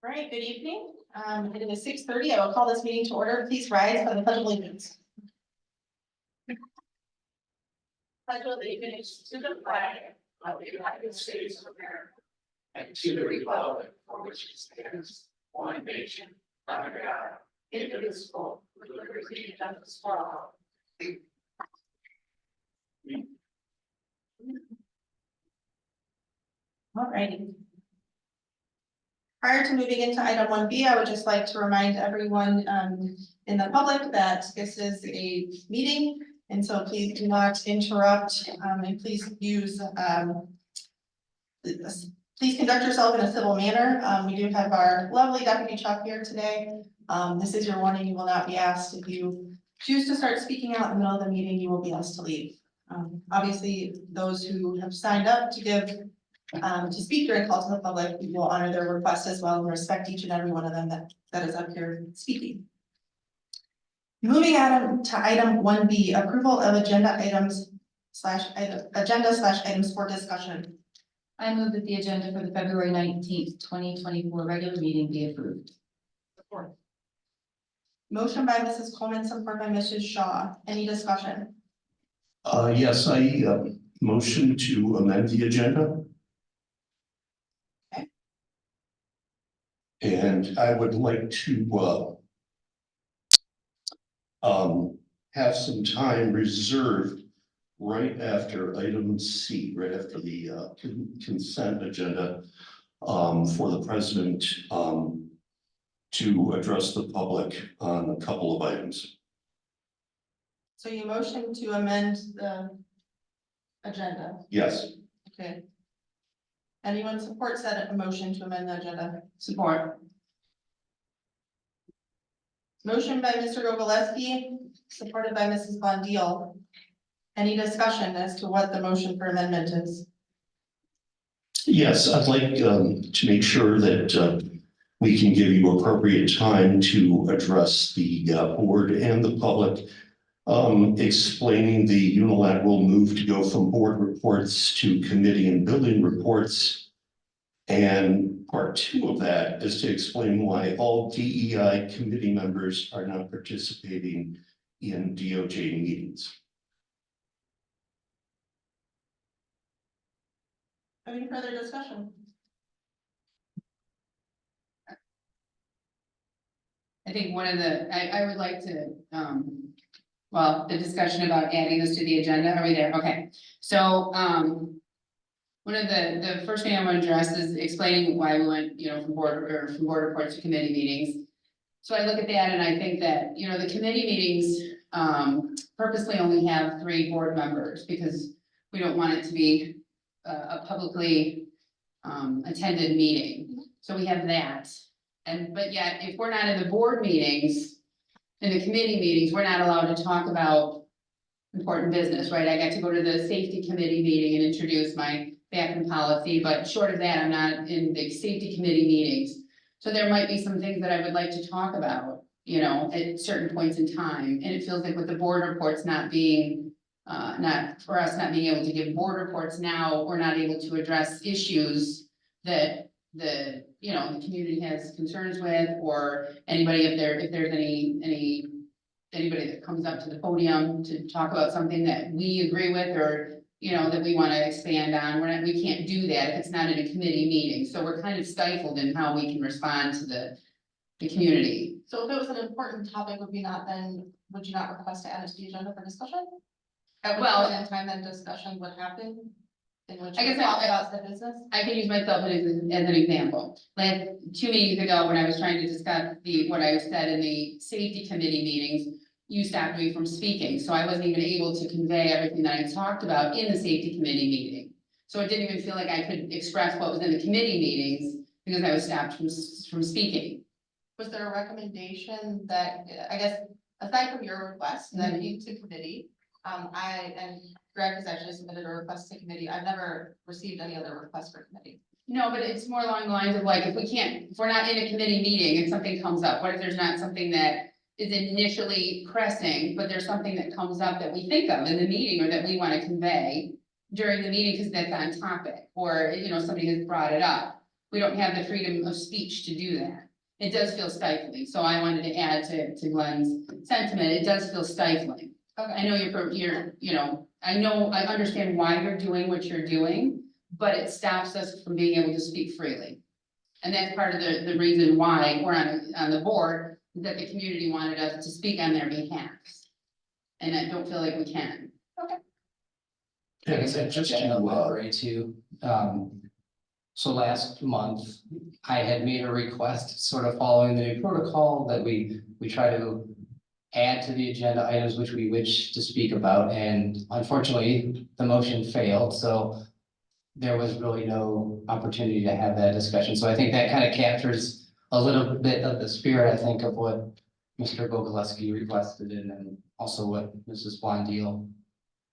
All right, good evening. It is 6:30. I will call this meeting to order. Please rise for the pledge of allegiance. Pledge of allegiance to the flag of the United States of America and to the republic for which it stands, one nation, under God, indivisible, with liberty and justice for all. All righty. Prior to moving into item 1B, I would just like to remind everyone in the public that this is a meeting, and so please do not interrupt, and please please conduct yourself in a civil manner. We do have our lovely Deputy Chuck here today. This is your warning. You will not be asked. If you choose to start speaking out in the middle of the meeting, you will be asked to leave. Obviously, those who have signed up to speak during calls to the public, we will honor their request as well and respect each and every one of them that is up here speaking. Moving on to item 1B, approval of agenda items items for discussion. I move that the agenda for the February 19th, 2024 regular meeting be approved. Support. Motion by Mrs. Coleman, support by Mrs. Shaw. Any discussion? Yes, I motion to amend the agenda. Okay. And I would like to have some time reserved right after item C, right after the consent agenda, for the president to address the public on a couple of items. So you motion to amend the agenda. Yes. Okay. Anyone supports that motion to amend the agenda? Support. Motion by Mr. Gogolewski, supported by Mrs. Bondiel. Any discussion as to what the motion for amendment is? Yes, I'd like to make sure that we can give you appropriate time to address the board and the public, explaining the unilateral move to go from board reports to committee and building reports. And part 2 of that is to explain why all DEI committee members are not participating in DOJ meetings. Any further discussion? I think one of the, I would like to, well, the discussion about adding this to the agenda, are we there? Okay, so, one of the first thing I want to address is explaining why we went, from board reports to committee meetings. So I look at that and I think that, the committee meetings, purposely only have 3 board members because we don't want it to be a publicly, attended meeting. So we have that. But yet, if we're not in the board meetings, in the committee meetings, we're not allowed to talk about important business, right? I got to go to the safety committee meeting and introduce my bathroom policy, but short of that, I'm not in the safety committee meetings. So there might be some things that I would like to talk about, at certain points in time. And it feels like with the board reports not being, not being able to give board reports now, we're not able to address issues that the community has concerns with, or anybody, if there's anybody that comes up to the podium to talk about something that we agree with, or that we want to expand on. We can't do that if it's not in a committee meeting. So we're kind of stifled in how we can respond to the community. So if it was an important topic, would you not request to add it to the agenda for discussion? At which point in time then discussion would happen? In which I guess talk about the business? I can use myself as an example. Like 2 meetings ago, when I was trying to discuss what I said in the safety committee meetings, you stopped me from speaking. So I wasn't even able to convey everything that I talked about in the safety committee meeting. So it didn't even feel like I could express what was in the committee meetings because I was stopped from speaking. Was there a recommendation that, I guess, aside from your request that came to committee, and Greg has actually submitted a request to committee. I've never received any other requests for committee. No, but it's more along the lines of like, if we're not in a committee meeting and something comes up, what if there's not something that is initially pressing, but there's something that comes up that we think of in the meeting or that we want to convey during the meeting because that's on topic, or somebody has brought it up. we don't have the freedom of speech to do that. It does feel stifling, so I wanted to add to Glenn's sentiment, it does feel stifling. Okay. I know I understand why you're doing what you're doing, but it stops us from being able to speak freely. And that's part of the reason why we're on the board, is that the community wanted us to speak on their behalf. And I don't feel like we can. And just to, elaborate too, so last month, I had made a request, sort of following the new protocol that we try to add to the agenda items which we wish to speak about, and unfortunately, the motion failed, so there was really no opportunity to have that discussion, so I think that kind of captures a little bit of the spirit, I think, of what Mr. Gogolewski requested, and then also what Mrs. Blondeel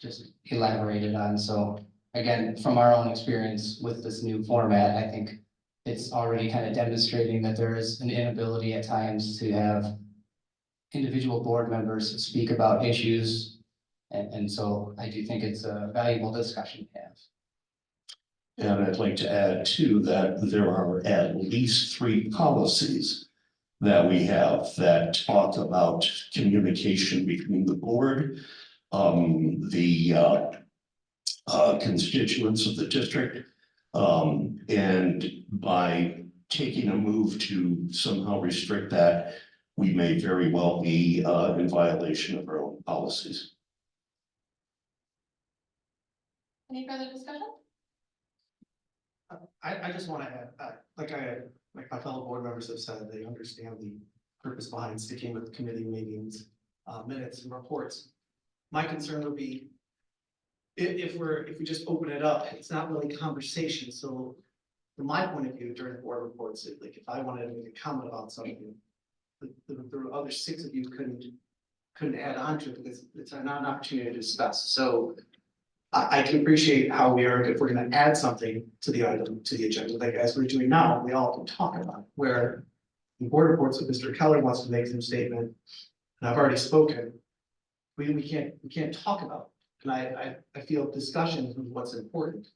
just elaborated on, so again, from our own experience with this new format, I think it's already kind of demonstrating that there is an inability at times to have individual board members speak about issues. And so I do think it's a valuable discussion to have. and I'd like to add too, that there are at least 3 policies that we have that talk about communication between the board, the constituents of the district. And by taking a move to somehow restrict that, we may very well be in violation of our own policies. Any further discussion? I just want to add, like my fellow board members have said, they understand the purpose behind sticking with committee meetings, minutes and reports. My concern would be if we just open it up, it's not really conversation. So from my point of view, during the board reports, like if I wanted to make a comment about something, the other 6 of you couldn't add on to it because it's not an opportunity to discuss. So I can appreciate how if we're gonna add something to the item, to the agenda, like as we're doing now, we all can talk about it, where in board reports, if Mr. Keller wants to make some statement, and I've already spoken, we can't talk about it. And I feel discussion is what's important.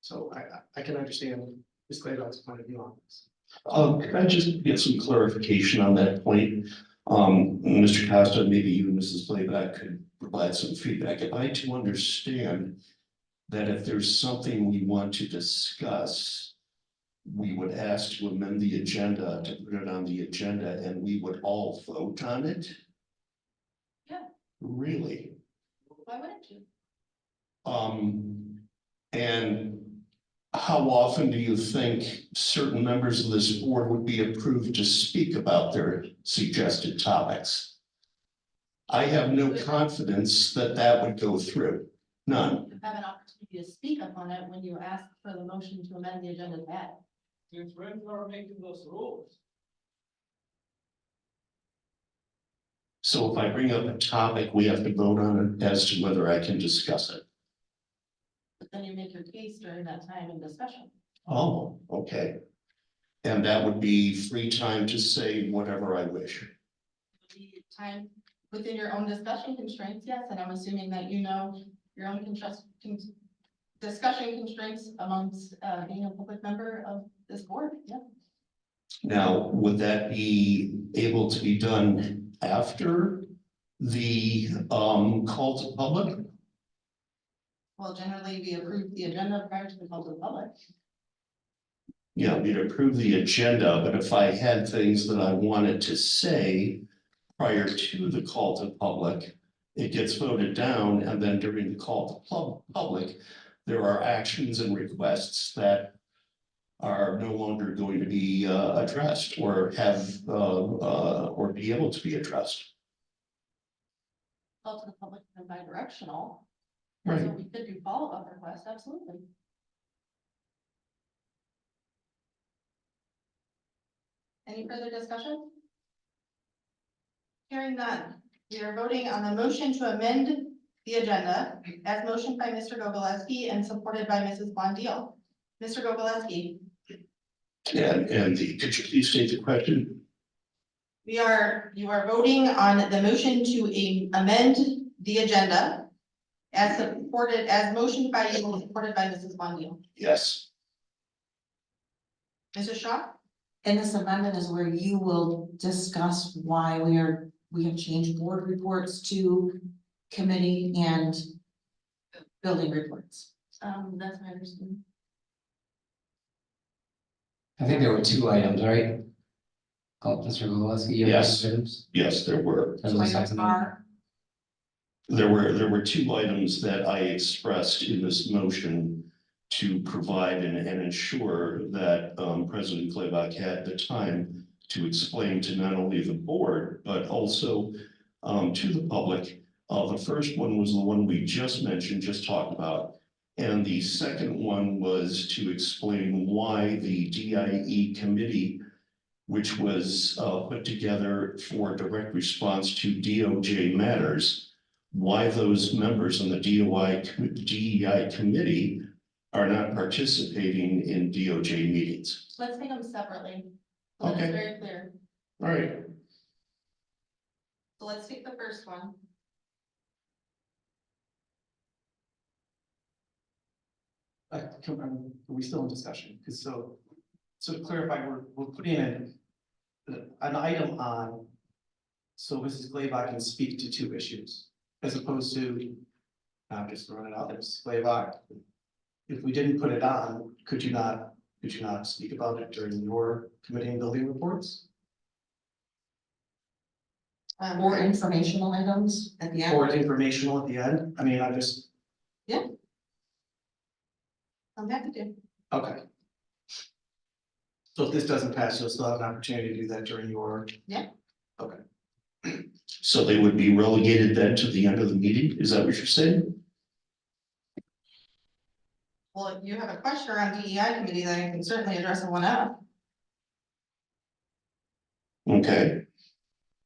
So I can understand Ms. Claybaug's point of view on this. Could I just get some clarification on that point? Mr. Costa, maybe you and Mrs. Playback could provide some feedback. If I to understand that if there's something we want to discuss, we would ask to amend the agenda to put it on the agenda and we would all vote on it? Yeah. Really? Why wouldn't you? And how often do you think certain members of this board would be approved to speak about their suggested topics? I have no confidence that that would go through. None. You have an opportunity to speak upon it when you ask for the motion to amend the agenda to add. Since when you are making those rules? So if I bring up a topic, we have to vote on it as to whether I can discuss it. But then you make your case during that time in discussion. Oh, okay. And that would be free time to say whatever I wish. The time within your own discussion constraints, yes, and I'm assuming that you know your own discussion constraints amongst being a public member of this board, yeah. Now, would that be able to be done after the call to public? Well, generally, we approve the agenda prior to the call to the public. Yeah, we'd approve the agenda, but if I had things that I wanted to say prior to the call to public, it gets voted down, and then during the call to public, there are actions and requests that are no longer going to be addressed or have or be able to be addressed. Call to the public and bi-directional. Right. So we could do follow-up requests, absolutely. Any further discussion? Hearing none, we are voting on the motion to amend the agenda as motioned by Mr. Gogolewski and supported by Mrs. Blondeel. Mr. Gogolewski, And could you please state the question? you are voting on the motion to amend the agenda as supported, as motioned by you and supported by Mrs. Blondeel. Yes. Mrs. Shaw? And this amendment is where you will discuss why we have changed board reports to committee and building reports. That's my understanding. I think there were two items, right? Oh, Mr. Goloski, you have Yes. two items? Yes, there were. There was a second one. Are, There were two items that I expressed in this motion to provide and ensure that President Kleibach had the time to explain to not only the board, but also to the public. The first one was the one we just mentioned, just talked about. And the second one was to explain why the DIE committee, which was put together for direct response to DOJ matters, why those members on the DEI committee are not participating in DOJ meetings. Let's take them separately. So that's Okay. very clear. All right, So let's take the first one. Are we still in discussion? Because so to clarify, we're putting an item on. So Mrs. Glaybach can speak to two issues as opposed to, I'm just throwing it out there, Mrs. Glaybach. If we didn't put it on, could you not speak about it during your committee and building reports? or informational items at the end. Or informational at the end? I mean, I just, I'm happy to. okay. So if this doesn't pass, you'll still have an opportunity to do that during your. Yeah. Okay. so they would be relegated then to the end of the meeting, is that what you're saying? Well, if you have a question around DEI committee, then I can certainly address it one out. Okay.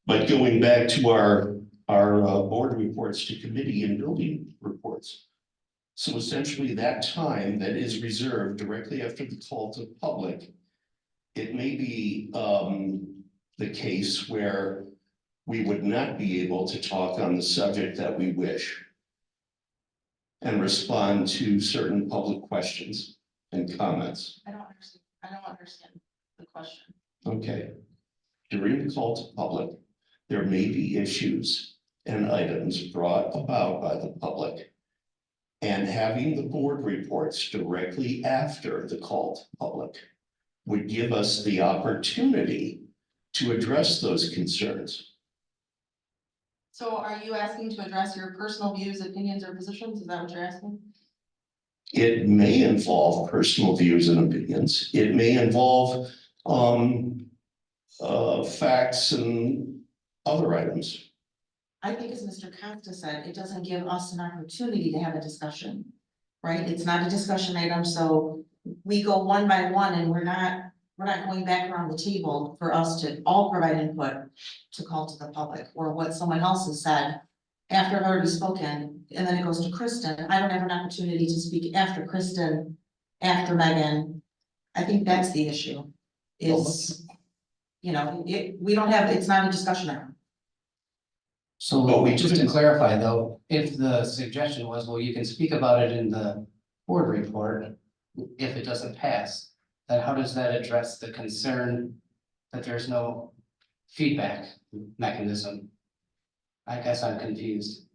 But going back to our board reports to committee and building reports. So essentially that time that is reserved directly after the call to public, it may be the case where we would not be able to talk on the subject that we wish and respond to certain public questions and comments. I don't understand the question. Okay. During the call to public, there may be issues and items brought about by the public. And having the board reports directly after the call to public would give us the opportunity to address those concerns. So are you asking to address your personal views, opinions, or positions? Is that what you're asking? It may involve personal views and opinions. It may involve facts and other items. I think as Mr. Costa said, it doesn't give us an opportunity to have a discussion, right? It's not a discussion item, so we go one by one and we're not going back around the table for us to all provide input to call to the public or what someone else has said after I've already spoken, and then it goes to Kristen. I don't have an opportunity to speak after Kristen, after Megan. I think that's the issue, is, we don't have, it's not a discussion item. So But we just to couldn't- clarify though, if the suggestion was, well, you can speak about it in the board report, if it doesn't pass, then how does that address the concern that there's no feedback mechanism? I guess I'm confused.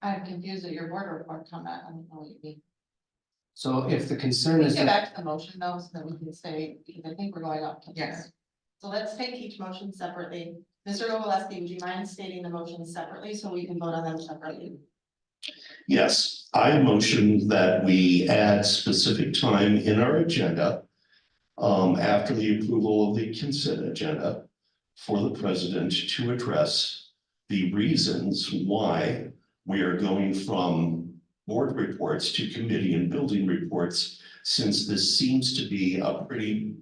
I'm confused at your board report comment. I don't know what you mean. So if the concern Let's is get that, back to the motion though, so that we can say, because I think we're going up to this. Yes. So let's take each motion separately. Mr. Govalewski, would you mind stating the motions separately so we can vote on them separately? Yes, I motion that we add specific time in our agenda after the approval of the consent agenda for the president to address the reasons why we are going from board reports to committee and building reports, since this seems to be a pretty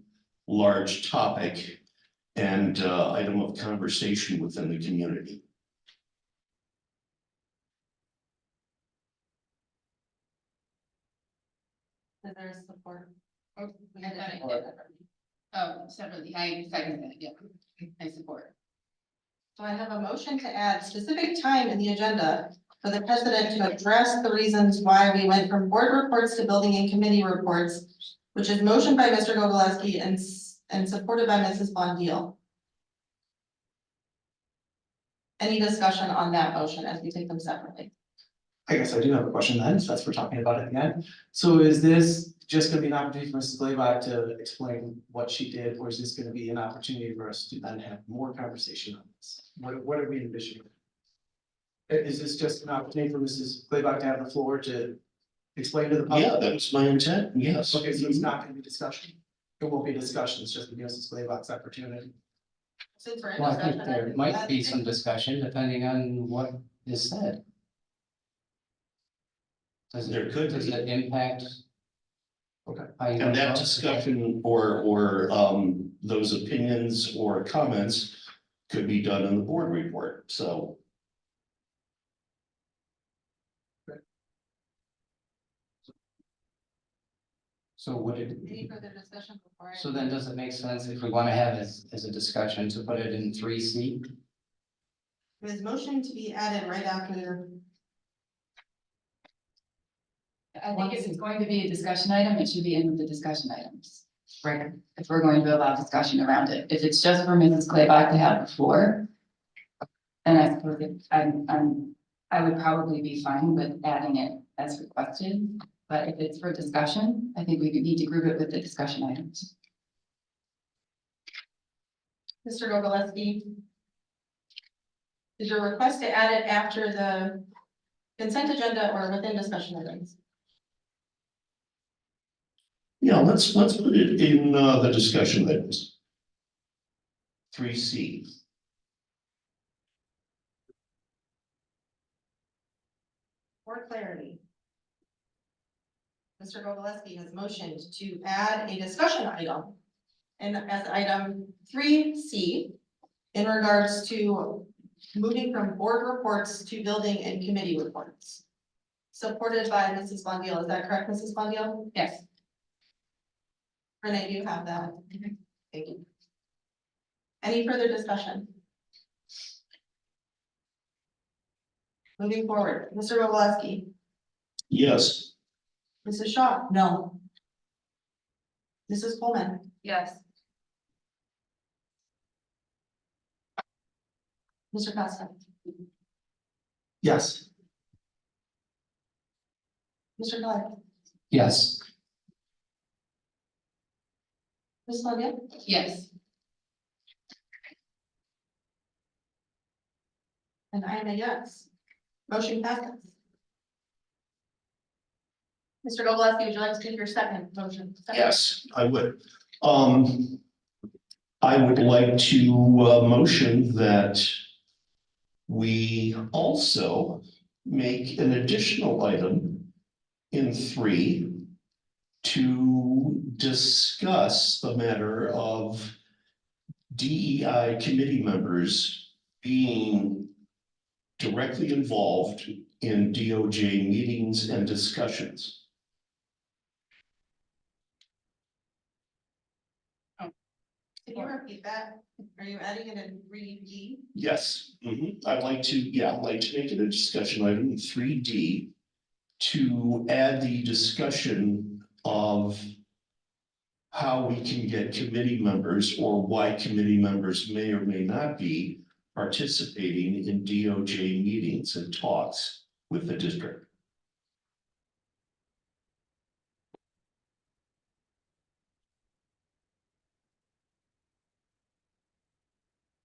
large topic and item of conversation within the community. Is there support? Oh, We had to take Support. it separately. Oh, separately, I second that, yeah, I support. So I have a motion to add specific time in the agenda for the president to address the reasons why we went from board reports to building and committee reports which is motioned by Mr. Gogolewski and supported by Mrs. Bondiel. Any discussion on that motion as we take them separately? I guess I do have a question then, since we're talking about it again. So is this just gonna be an opportunity for Mrs. Blaylock to explain what she did, or is this gonna be an opportunity for us to then have more conversation on this? What are we envisioning? Is this just an opportunity for Mrs. Blaylock to have the floor to explain to the public? Yeah, that was my intent, yes. Okay, so it's not gonna be discussion. It won't be discussion, it's just gonna be Mrs. Blaylock's opportunity. Since we're in Well, I think discussion, there might be some discussion depending on what is said. There could Does be. it impact? Okay. how you And that vote? discussion or those opinions or comments could be done in the board report, so. So would it, Any further discussion before I? so then does it make sense if we want to have as a discussion to put it in 3C? It was motion to be added right after. I think if it's going to be a discussion item, it should be in the discussion items. Right, if we're going to allow discussion around it, if it's just for Mrs. Clayback to have the floor. Then I suppose I would probably be fine with adding it as requested, but if it's for discussion, I think we could need to group it with the discussion items. Mr. Gogolewski. Is your request to add it after the consent agenda or within discussion items? Yeah, let's put it in the discussion items. 3C. For clarity. Mr. Gogolewski has motioned to add a discussion item. And as item 3C. In regards to moving from board reports to building and committee reports. Supported by Mrs. Bondiel, is that correct, Mrs. Bondiel? Yes. Renee, you have that. Thank you. Any further discussion? Moving forward, Mr. Gogolewski, Yes, Mrs. Shaw, No, Mrs. Coleman, Yes. Mr. Costa, Yes. Mr. Kelly, Yes. Ms. Bondiel, Yes. and I am a yes. Motion passes. Mr. Gogolewski, would you like to take your second motion? yes, I would. I would like to motion that we also make an additional item in 3 to discuss the matter of DEI committee members being directly involved in DOJ meetings and discussions. Can you repeat that? Are you adding it in 3D? Yes, I'd like to make it a discussion item in 3D to add the discussion of how we can get committee members or why committee members may or may not be participating in DOJ meetings and talks with the district.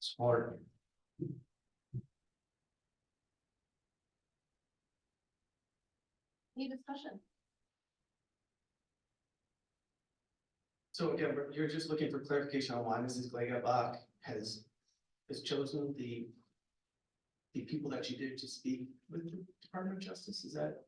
Support. Any discussion? So again, you're just looking for clarification on why Mrs. Blaylock has chosen the people that she did to speak with the Department of Justice, is that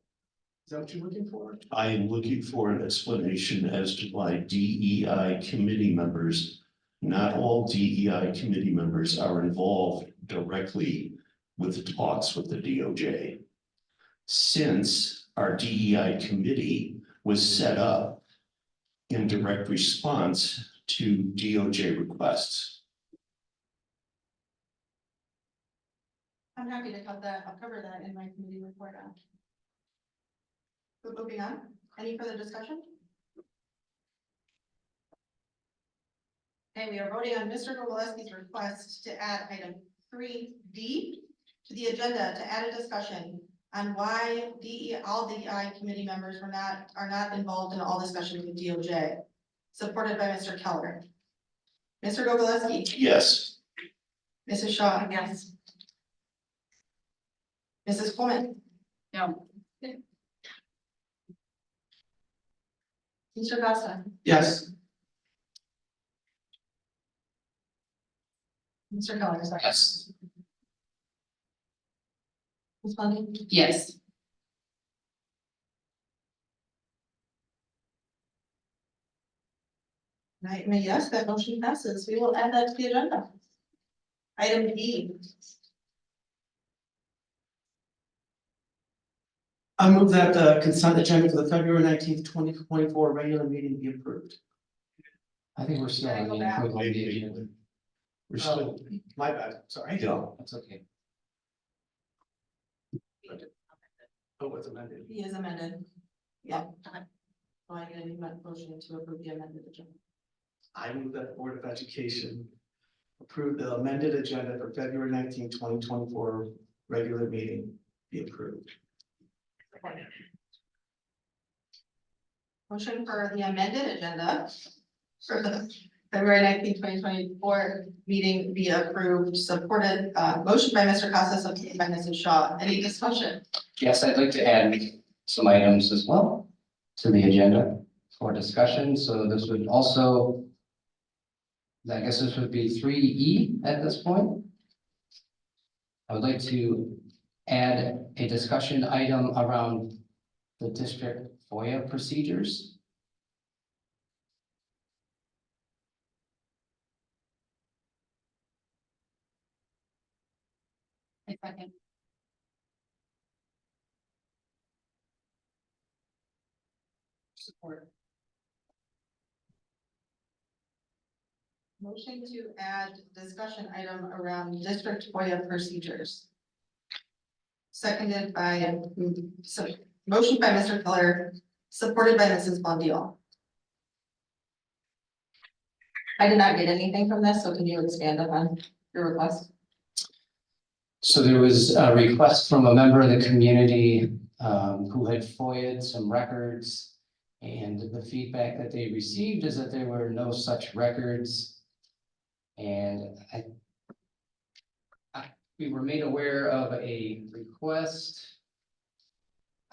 what you're looking for? I am looking for an explanation as to why DEI committee members, not all DEI committee members are involved directly with the talks with the DOJ. Since our DEI committee was set up in direct response to DOJ requests. I'm happy to cut that, I'll cover that in my committee report. But moving on, any further discussion? Okay, we are voting on Mr. Gomaleski's request to add item 3D to the agenda to add a discussion on why all DEI committee members are not involved in all discussions with DOJ, supported by Mr. Keller. Mr. Gomaleski, Yes. Mrs. Shaw, Yes. Mrs. Coleman, No. Mr. Costa, Yes. Mr. Keller, sorry. Yes. Ms. Bundy, Yes. I mean, yes, that motion passes. We will add that to the agenda. Item D. I move that the consent agenda for the February 19th, 2024 regular meeting be approved. I think we're still on the approval of the agenda. We're still, My bad, sorry. yeah, That's okay. Oh, it's amended. He is amended. Yeah. So I get a new motion to approve the amended agenda. I move that the Board of Education approve the amended agenda for February 19th, 2024 regular meeting be approved. Motion for the amended agenda for the February 19th, 2024 meeting be approved, supported, motion by Mr. Costa, supported by Mrs. Shaw. Any discussion? Yes, I'd like to add some items as well to the agenda for discussion. So this would also, I guess this would be 3E at this point. I would like to add a discussion item around the district FOIA procedures. A second. Support. Motion to add discussion item around district FOIA procedures. Seconded by, motion by Mr. Keller, supported by Mrs. Blondell. I did not get anything from this, so can you expand upon your request? So there was a request from a member of the community who had FOIA'd some records. And the feedback that they received is that there were no such records. And we were made aware of a request.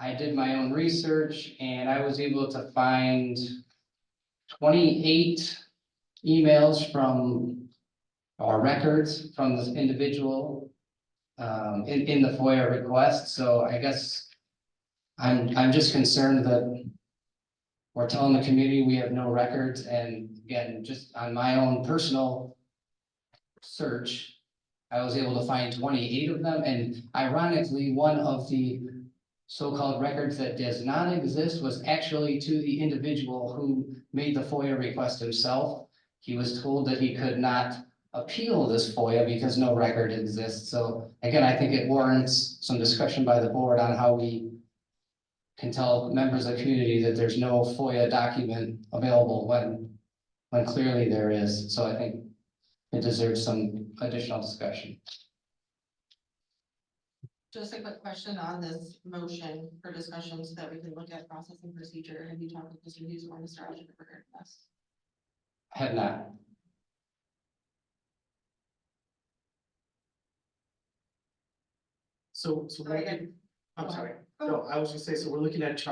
I did my own research and I was able to find 28 emails from, or records from this individual in the FOIA request. So I guess I'm just concerned that we're telling the community we have no records, and again, just on my own personal search, I was able to find 28 of them, and ironically, one of the so-called records that does not exist was actually to the individual who made the FOIA request himself. He was told that he could not appeal this FOIA because no record exists. So again, I think it warrants some discussion by the board on how we can tell members of the community that there's no FOIA document available when clearly there is. So I think it deserves some additional discussion. Just a quick question on this motion for discussion so that we can look at process and procedure. Have you talked with Mr. Hughes or Mr. Alger regarding this? I have not. So Very good. I'm sorry. No, I was gonna say, so we're looking at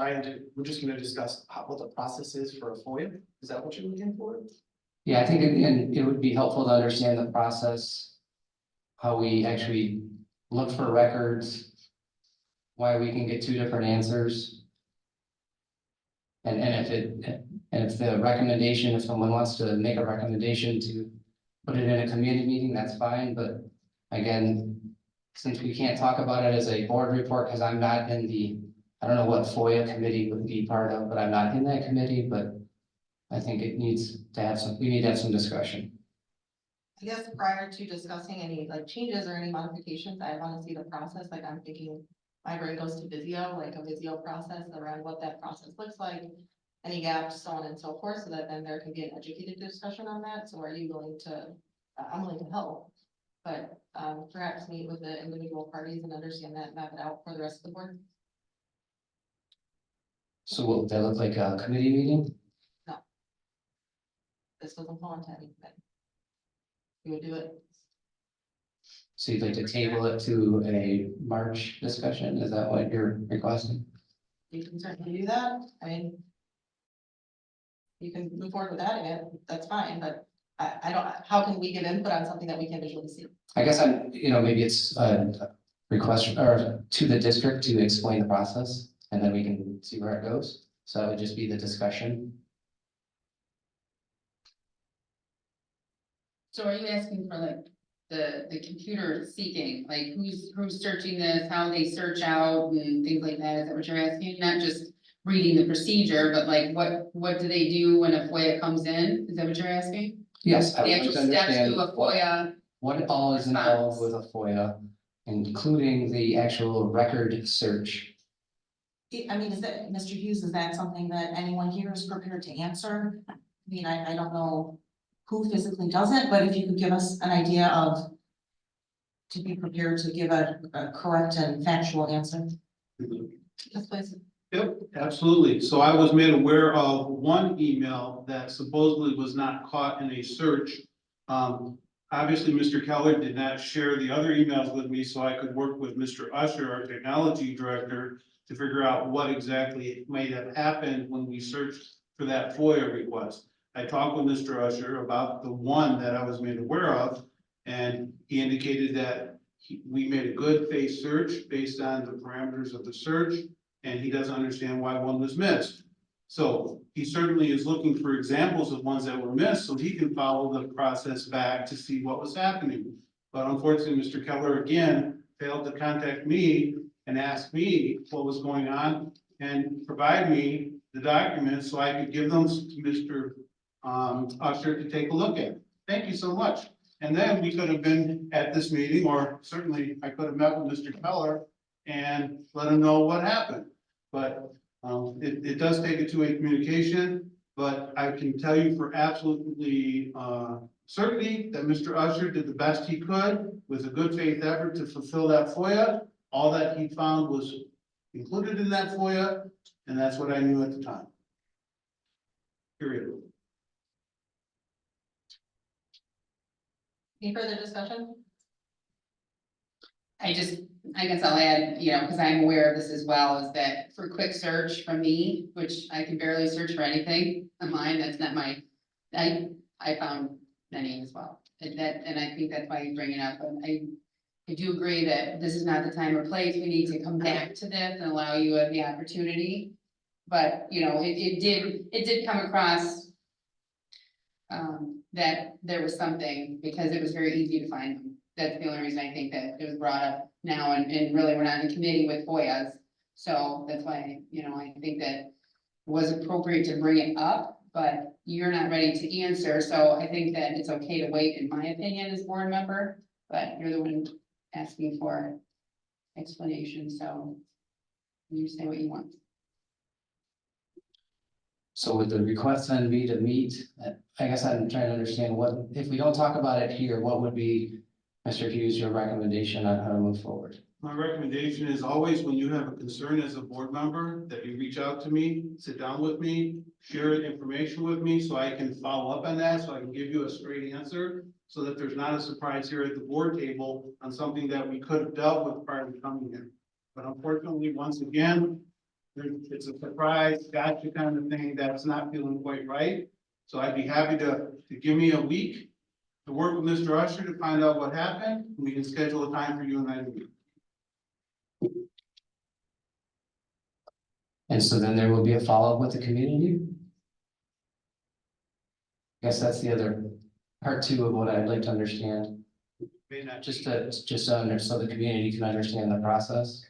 we're just gonna discuss what the process is for a FOIA. Is that what you're looking for? Yeah, I think it would be helpful to understand the process, how we actually look for records, why we can get two different answers. And if the recommendation, if someone wants to make a recommendation to put it in a community meeting, that's fine, but again, since we can't talk about it as a board report, because I'm not in I don't know what FOIA committee would be part of, but I'm not in that committee, but I think it needs to have we need to have some discussion. I guess prior to discussing any like changes or any modifications, I want to see the process. Like I'm thinking my brain goes to Visio, like a Visio process around what that process looks like. any gaps, so on and so forth, so that then there can be an educated discussion on that. So are you willing to, I'm willing to help. But perhaps meet with the individual parties and understand that, map it out for the rest of the board. So what would that look like, a committee meeting? This doesn't fall into anything. You would do it. So you'd like to table it to a March discussion? Is that what you're requesting? You can certainly do that. I mean. You can move forward with that, and that's fine, but I don't, how can we give input on something that we can visually see? I guess maybe it's a request or to the district to explain the process and then we can see where it goes. So that would just be the discussion. So are you asking for like the computer seeking, like who's searching this, how they search out and things like that? Is that what you're asking? Not just reading the procedure, but like what do they do when a FOIA comes in? Is that what you're asking? Yes, I The would actual like to steps understand to a FOIA. what all is involved with a FOIA, including the actual record search. I mean, is that, Mr. Hughes, is that something that anyone here is prepared to answer? I mean, I don't know who physically does it, but if you could give us an idea of to be prepared to give a correct and factual answer. Yes, please. Yep, absolutely. So I was made aware of one email that supposedly was not caught in a search. Obviously, Mr. Keller did not share the other emails with me, so I could work with Mr. Usher, our technology director, to figure out what exactly might have happened when we searched for that FOIA request. I talked with Mr. Usher about the one that I was made aware of, and he indicated that we made a good faith search based on the parameters of the search, and he doesn't understand why one was missed. So he certainly is looking for examples of ones that were missed, so he can follow the process back to see what was happening. But unfortunately, Mr. Keller again failed to contact me and ask me what was going on and provide me the documents so I could give them to Mr. Usher to take a look at. Thank you so much. And then we could have been at this meeting, or certainly I could have met with Mr. Keller and let him know what happened. But it does take a two-way communication, but I can tell you for absolutely certainty that Mr. Usher did the best he could with a good faith effort to fulfill that FOIA. All that he found was included in that FOIA, and that's what I knew at the time. Period. Any further discussion? I guess I'll add, because I'm aware of this as well, is that for quick search from me, which I can barely search for anything online, that's not my, I found many as well. And I think that's why you bring it up, and I do agree that this is not the time or place, we need to come back to this and allow you the opportunity. But, it did come across that there was something, because it was very easy to find them. That's the only reason I think that it was brought up now, and really, we're not in committee with FOIAs. So that's why, I think that it was appropriate to bring it up, but you're not ready to answer, so I think that it's okay to wait, in my opinion, as board member, but you're the one asking for explanation, so you say what you want. So would the request then be to meet? I guess I'm trying to understand what, if we don't talk about it here, what would be, Mr. Hughes, your recommendation on how to move forward? My recommendation is always, when you have a concern as a board member, that you reach out to me, sit down with me, share information with me, so I can follow up on that, so I can give you a straight answer, so that there's not a surprise here at the board table on something that we could have dealt with prior to coming here. But unfortunately, once again, it's a surprise, gotcha kind of thing that's not feeling quite right. So I'd be happy to give me a week to work with Mr. Usher to find out what happened, and we can schedule a time for you and I to meet. And so then there will be a follow-up with the community? I guess that's the other part two of what I'd like to understand, May not just be- so the community can understand the process.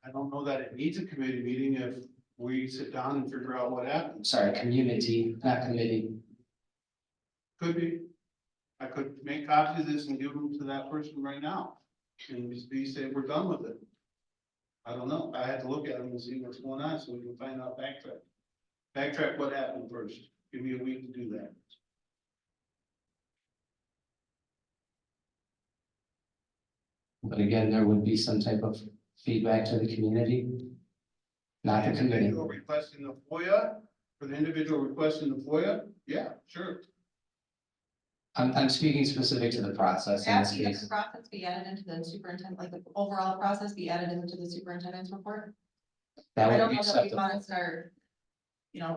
I don't know that it needs a committee meeting if we sit down and figure out what happened. Sorry, community, not committee. Could be. I could make copies of this and give them to that person right now. And just be say, we're done with it. I don't know. I had to look at them and see what's going on so we can find out backtrack. Backtrack what happened first. Give me a week to do that. But again, there would be some type of feedback to the community. Not the committee. Individual requesting the FOIA, for the individual requesting the FOIA, yeah, sure. I'm speaking specific to the process in this Asking that case. the process be added into the superintendent, like the overall process be added into the superintendent's report. That I would don't be know that we acceptable. want to start,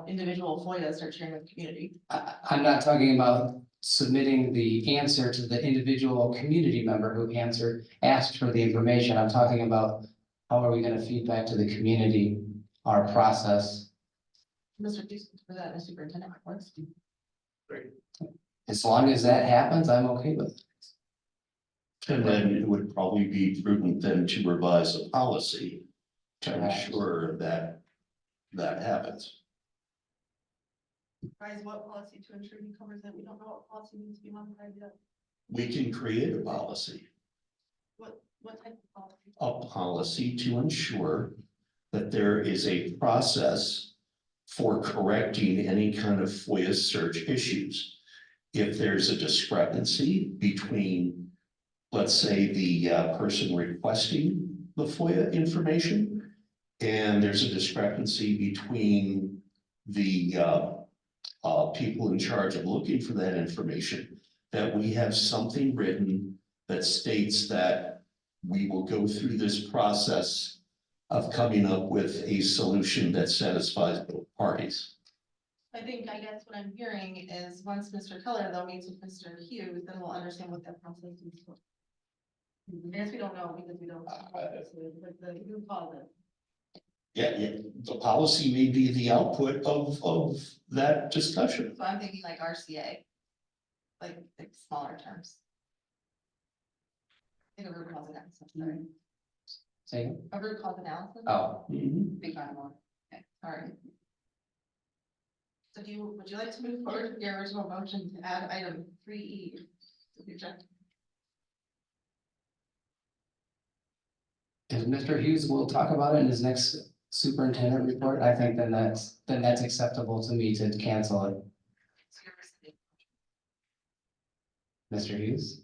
individual FOIA start sharing with the community. I'm not talking about submitting the answer to the individual community member who asked for the information. I'm talking about how are we gonna feed back to the community our process? Mr. Houston, for that, in the superintendent reports. As long as that happens, I'm okay with it. And then it would probably be prudent then to revise a policy to Perhaps. ensure that that happens. Guys, what policy to ensure he covers that? We don't know what policy needs to be modified yet. We can create a policy, What type of policy? a policy to ensure that there is a process for correcting any kind of FOIA search issues. If there's a discrepancy between, let's say, the person requesting the FOIA information, and there's a discrepancy between the people in charge of looking for that information, that we have something written that states that we will go through this process of coming up with a solution that satisfies both parties. I guess what I'm hearing is once Mr. Keller though meets with Mr. Hughes, then we'll understand what that process is. I guess we don't know because we don't. But the who called it. Yeah, the policy may be the output of that discussion. So I'm thinking like RCA. Like smaller terms. I think a root cause analysis, sorry. Say, A root cause analysis? oh, Big on more. Okay, sorry. So would you like to move forward with your original motion to add item 3E to the agenda? if Mr. Hughes will talk about it in his next superintendent report, I think then that's acceptable to me to cancel it. So you're rescinding. Mr. Hughes?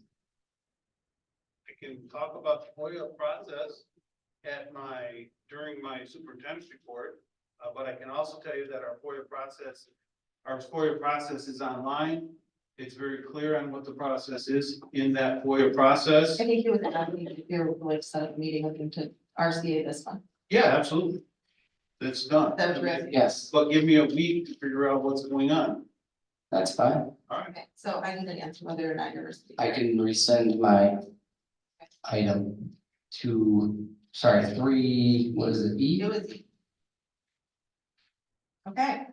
I can talk about the FOIA process during my superintendent's report. But I can also tell you that our FOIA process is online. It's very clear on what the process is in that FOIA process. I think he was asking if you were like set up a meeting with him to RCA this one. Yeah, absolutely. That's done. That was right. Yes, But give me a week to figure out what's going on. that's fine. Okay, so I need an answer whether or not you're rescinding. I can rescind my item to, sorry, 3, what is it, E? It was. Okay,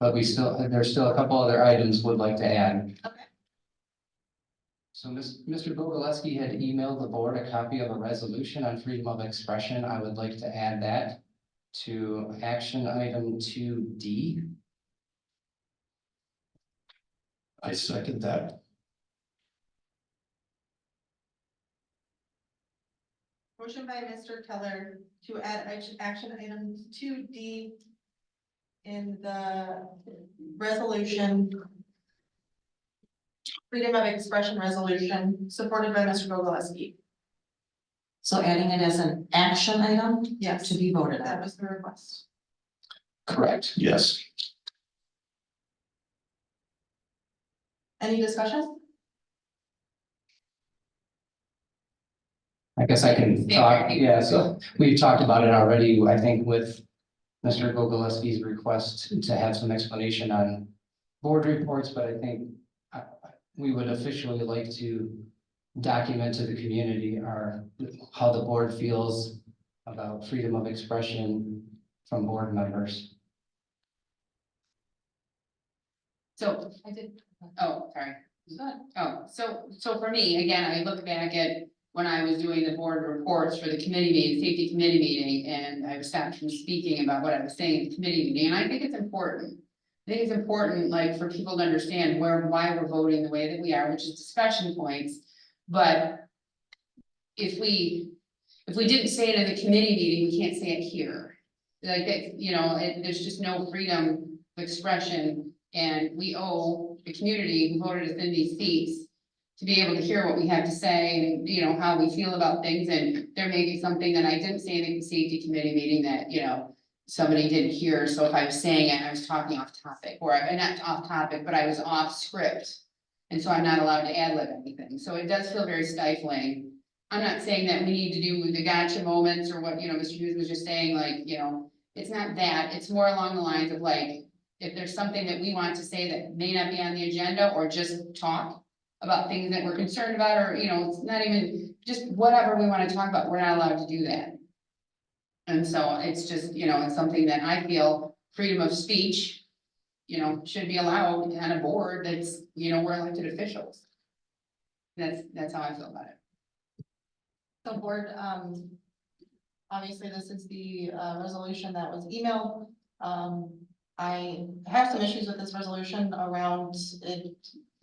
But there's still a couple other items would like to add. okay. So Mr. Bogoleski had emailed the board a copy of a resolution on freedom of expression. I would like to add that to action item 2D. I second that. Motion by Mr. Keller to add action item 2D in the resolution. Freedom of expression resolution, supported by Mr. Bogoleski. So adding it as an action item Yes, to be voted that on. was the request. Correct. Yes. Any discussion? I guess I can talk, yeah, so we've talked about it already, I think with Mr. Bogoleski's request to have some explanation on board reports, but I think we would officially like to document to the community how the board feels about freedom of expression from board members. So, sorry. So for me, again, I look back at when I was doing the board reports for the safety committee meeting, and I was stopped from speaking about what I was saying at the committee meeting, and I think it's important. I think it's important, like, for people to understand why we're voting the way that we are, which is discussion points. But if we if we didn't say it in the committee meeting, we can't say it here. Like that, you know, there's just no freedom of expression, and we owe the community who voted us in these seats to be able to hear what we have to say and, you know, how we feel about things, and there may be something that I didn't say in the safety committee meeting that, you know, somebody didn't hear, so if I was saying it, I was talking off topic, or not off topic, but I was off script. And so I'm not allowed to ad lib anything, so it does feel very stifling. I'm not saying that we need to do the gotcha moments or what, you know, Mr. Hughes was just saying, like, you know, it's not that, it's more along the lines of like, if there's something that we want to say that may not be on the agenda, or just talk about things that we're concerned about, or, you know, it's not even, just whatever we want to talk about, we're not allowed to do that. And so it's just, you know, it's something that I feel freedom of speech, you know, should be allowed on a board that's, you know, we're elected officials. That's how I feel about it. So board, obviously this is the, resolution that was emailed. I have some issues with this resolution around it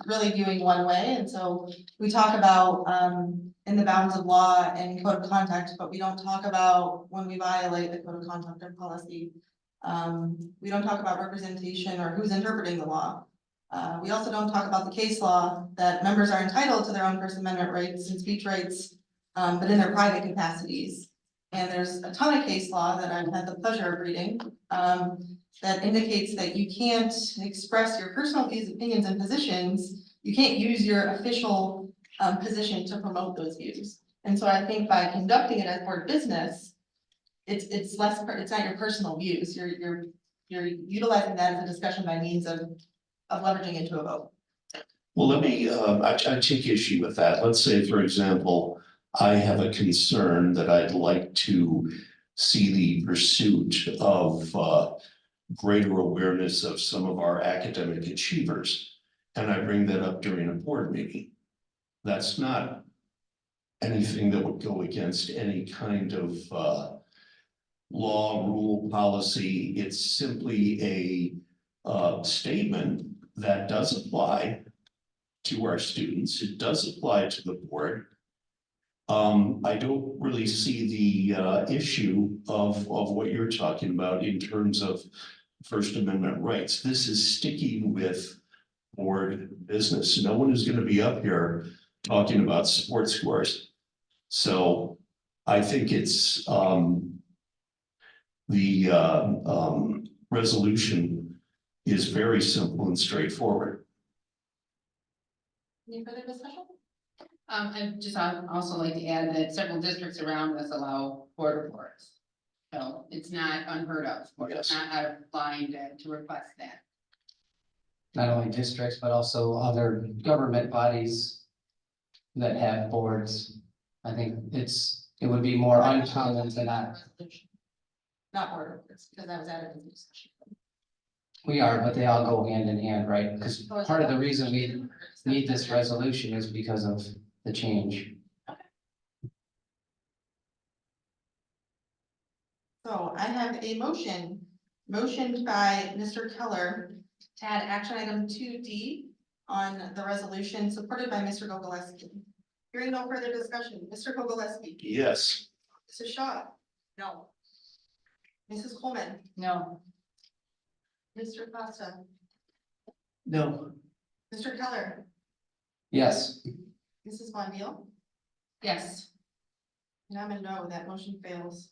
really viewing one way, and so we talk about, in the bounds of law and code of conduct, but we don't talk about when we violate the code of conduct or policy. We don't talk about representation or who's interpreting the law. We also don't talk about the case law that members are entitled to their own First Amendment rights and speech rights, but in their private capacities. And there's a ton of case law that I've had the pleasure of reading, that indicates that you can't express your personal views, opinions, and positions. You can't use your official, position to promote those views. And so I think by conducting it as board business, it's less, it's not your personal views. You're utilizing that as a discussion by means of leveraging into a vote. Well, let me, I take issue with that. Let's say, for example, I have a concern that I'd like to see the pursuit of greater awareness of some of our academic achievers. And I bring that up during a board meeting. That's not anything that would go against any kind of law, rule, policy. It's simply a statement that does apply to our students. It does apply to the board. I don't really see the issue of what you're talking about in terms of First Amendment rights. This is sticking with board business. No one is going to be up here talking about sports scores. So I think it's the resolution is very simple and straightforward. Any further discussion? I'd just also like to add that several districts around us allow board reports. So it's not unheard of, or it's Yes. not out of line to request that. Not only districts, but also other government bodies that have boards. I think it would be more uncommon to not. Resolution. Not board reports, because that was added in the discussion. We are, but they all go hand in hand, right? Because part of the reason we need this resolution is because of the change. So I have a motioned by Mr. Keller to add action item 2D on the resolution, supported by Mr. Gogolewski. Hearing no further discussion, Mr. Gogolewski, Yes. Mrs. Shaw. No. Mrs. Coleman, No, Mr. Costa, No. Mr. Keller, Yes, Mrs. Von Deal, Yes, and I'm a no, that motion fails.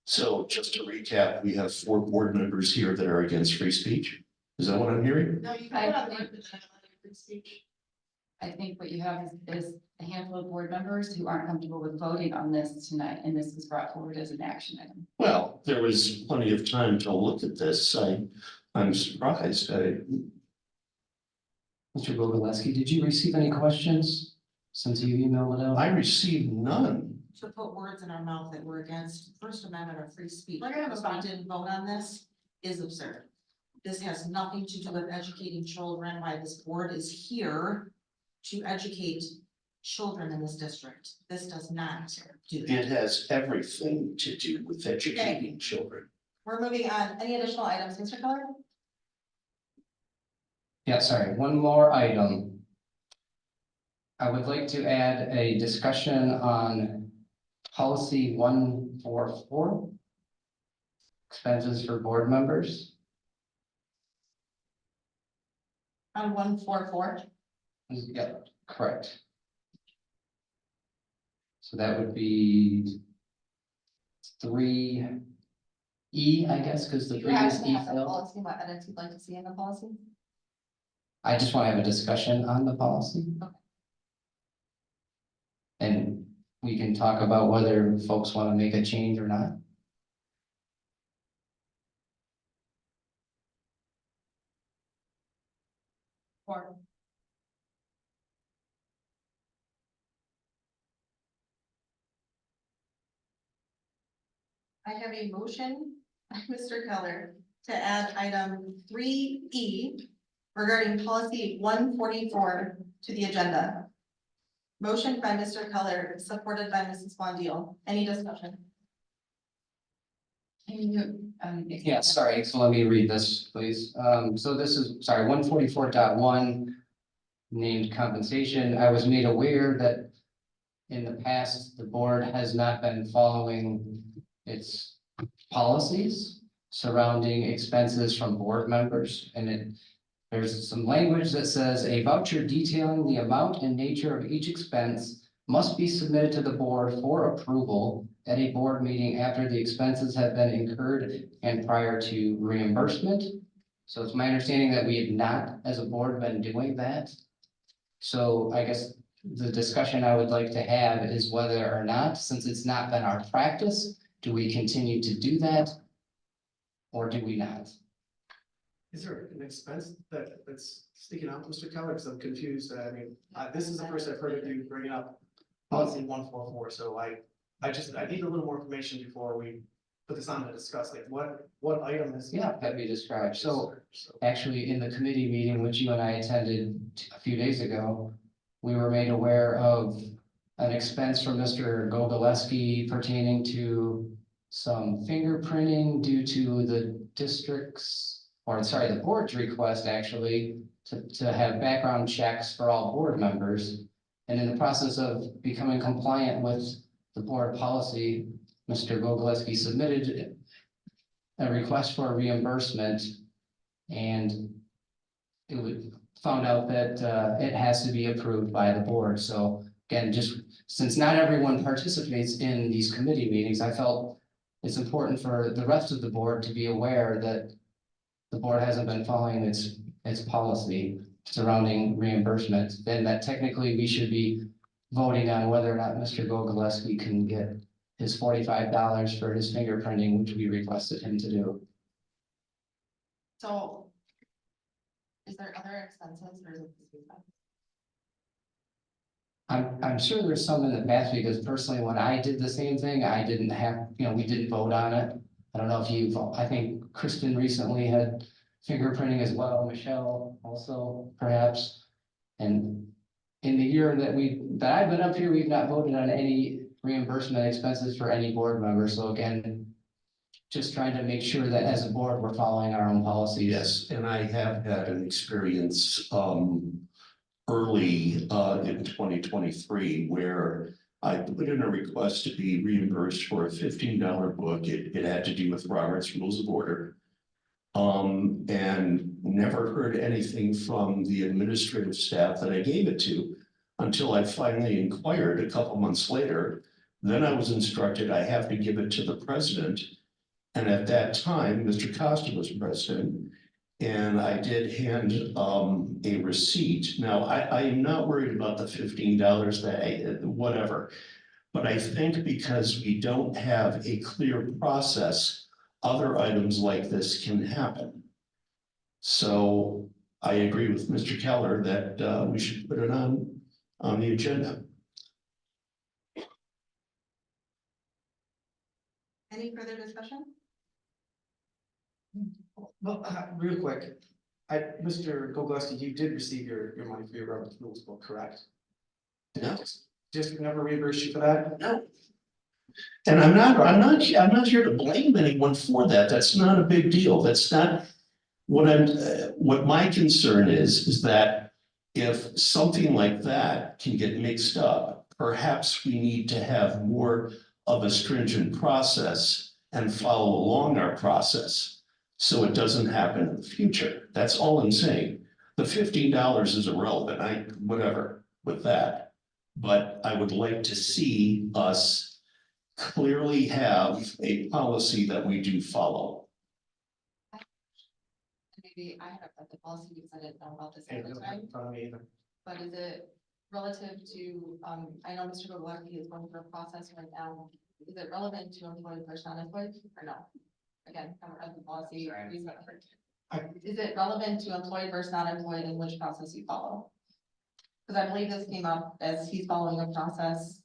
So just to recap, we have 4 board members here that are against free speech. Is that what I'm hearing? No, you I can put on the think- record that I'm allowing free speech. I think what you have is a handful of board members who aren't comfortable with voting on this tonight, and this was brought forward as an action item. Well, there was plenty of time to look at this. I'm surprised. Mr. Gogolewski, did you receive any questions since you emailed it out? I received none. To put words in our mouth that we're against First Amendment or free speech, We're gonna have a because we didn't vote on this, is absurd. This has nothing to do with educating children, why this board is here to educate children in this district. This does not do It that. has everything to do with educating children. We're moving on. Any additional items, Mr. Keller? Yeah, sorry, one more item. I would like to add a discussion on policy 144. Expenses for board members. On 144. Yep, correct. So that would be 3E, I guess, because the Do you previous happen to E have the failed. policy, what edits you'd like to see in the policy? I just want to have a discussion on the policy. Okay. And we can talk about whether folks want to make a change or not. Or I have a motion, Mr. Keller, to add item 3E regarding policy 144 to the agenda. Motion by Mr. Keller, supported by Mrs. Blondell. Any discussion? Can you, Yeah, sorry, so let me read this, please. So this is, sorry, 144.1 named compensation. I was made aware that in the past, the board has not been following its policies surrounding expenses from board members, and there's some language that says a voucher detailing the amount and nature of each expense must be submitted to the board for approval at a board meeting after the expenses have been incurred and prior to reimbursement. So it's my understanding that we have not, as a board, been doing that. So I guess the discussion I would like to have is whether or not, since it's not been our practice, do we continue to do that? Or do we not? Is there an expense that's sticking out, Mr. Keller? Because I'm confused. I mean, this is the first I've heard of you bringing up policy 144. So I need a little more information before we put this on to discuss, like what item is. Yeah, that we described. So actually, in the committee meeting, which you and I attended a few days ago, we were made aware of an expense from Mr. Gogolewski pertaining to some fingerprinting due to the district's, or sorry, the board's request actually to have background checks for all board members. And in the process of becoming compliant with the board policy, Mr. Gogolewski submitted a request for a reimbursement, and it would found out that it has to be approved by the board. So again, just since not everyone participates in these committee meetings, I felt it's important for the rest of the board to be aware that the board hasn't been following its policy surrounding reimbursement, then that technically we should be voting on whether or not Mr. Gogolewski can get his $45 for his fingerprinting, which we requested him to do. So is there other expenses or is it this expense? I'm sure there's some in the past, because personally, when I did the same thing, I didn't have, we didn't vote on it. I don't know if I think Kristen recently had fingerprinting as well, Michelle also perhaps. And in the year that I've been up here, we've not voted on any reimbursement expenses for any board member. So again, just trying to make sure that as a board, we're following our own policies. Yes, and I have had an experience early in 2023 where I put in a request to be reimbursed for a $15 book. It had to do with Robert's Rules of Order. And never heard anything from the administrative staff that I gave it to until I finally inquired a couple months later. Then I was instructed I have to give it to the president. And at that time, Mr. Costa was president, and I did hand a receipt. Now, I am not worried about the $15 whatever. But I think because we don't have a clear process, other items like this can happen. So I agree with Mr. Keller that we should put it on the agenda. Any further discussion? Well, real quick, Mr. Gogolewski, you did receive your money for your Robert's Rules book, correct? No. Just never reimbursed you for that? No. And I'm not here to blame anyone for that. That's not a big deal. That's not what my concern is that if something like that can get mixed up, perhaps we need to have more of a stringent process and follow along our process, so it doesn't happen in the future. That's all I'm saying. The $15 is irrelevant, whatever with that. But I would like to see us clearly have a policy that we do follow. Maybe I haven't read the policy because I didn't know about this And at I the don't have it time, in front of me either. but is it relative to, I know Mr. Gogolewski is going through a process right now. Is it relevant to employed versus unemployed or no? Again, I haven't read the policy or anything. Is it relevant to employed versus not employed in which process you follow? Because I believe this came up as he's following a process,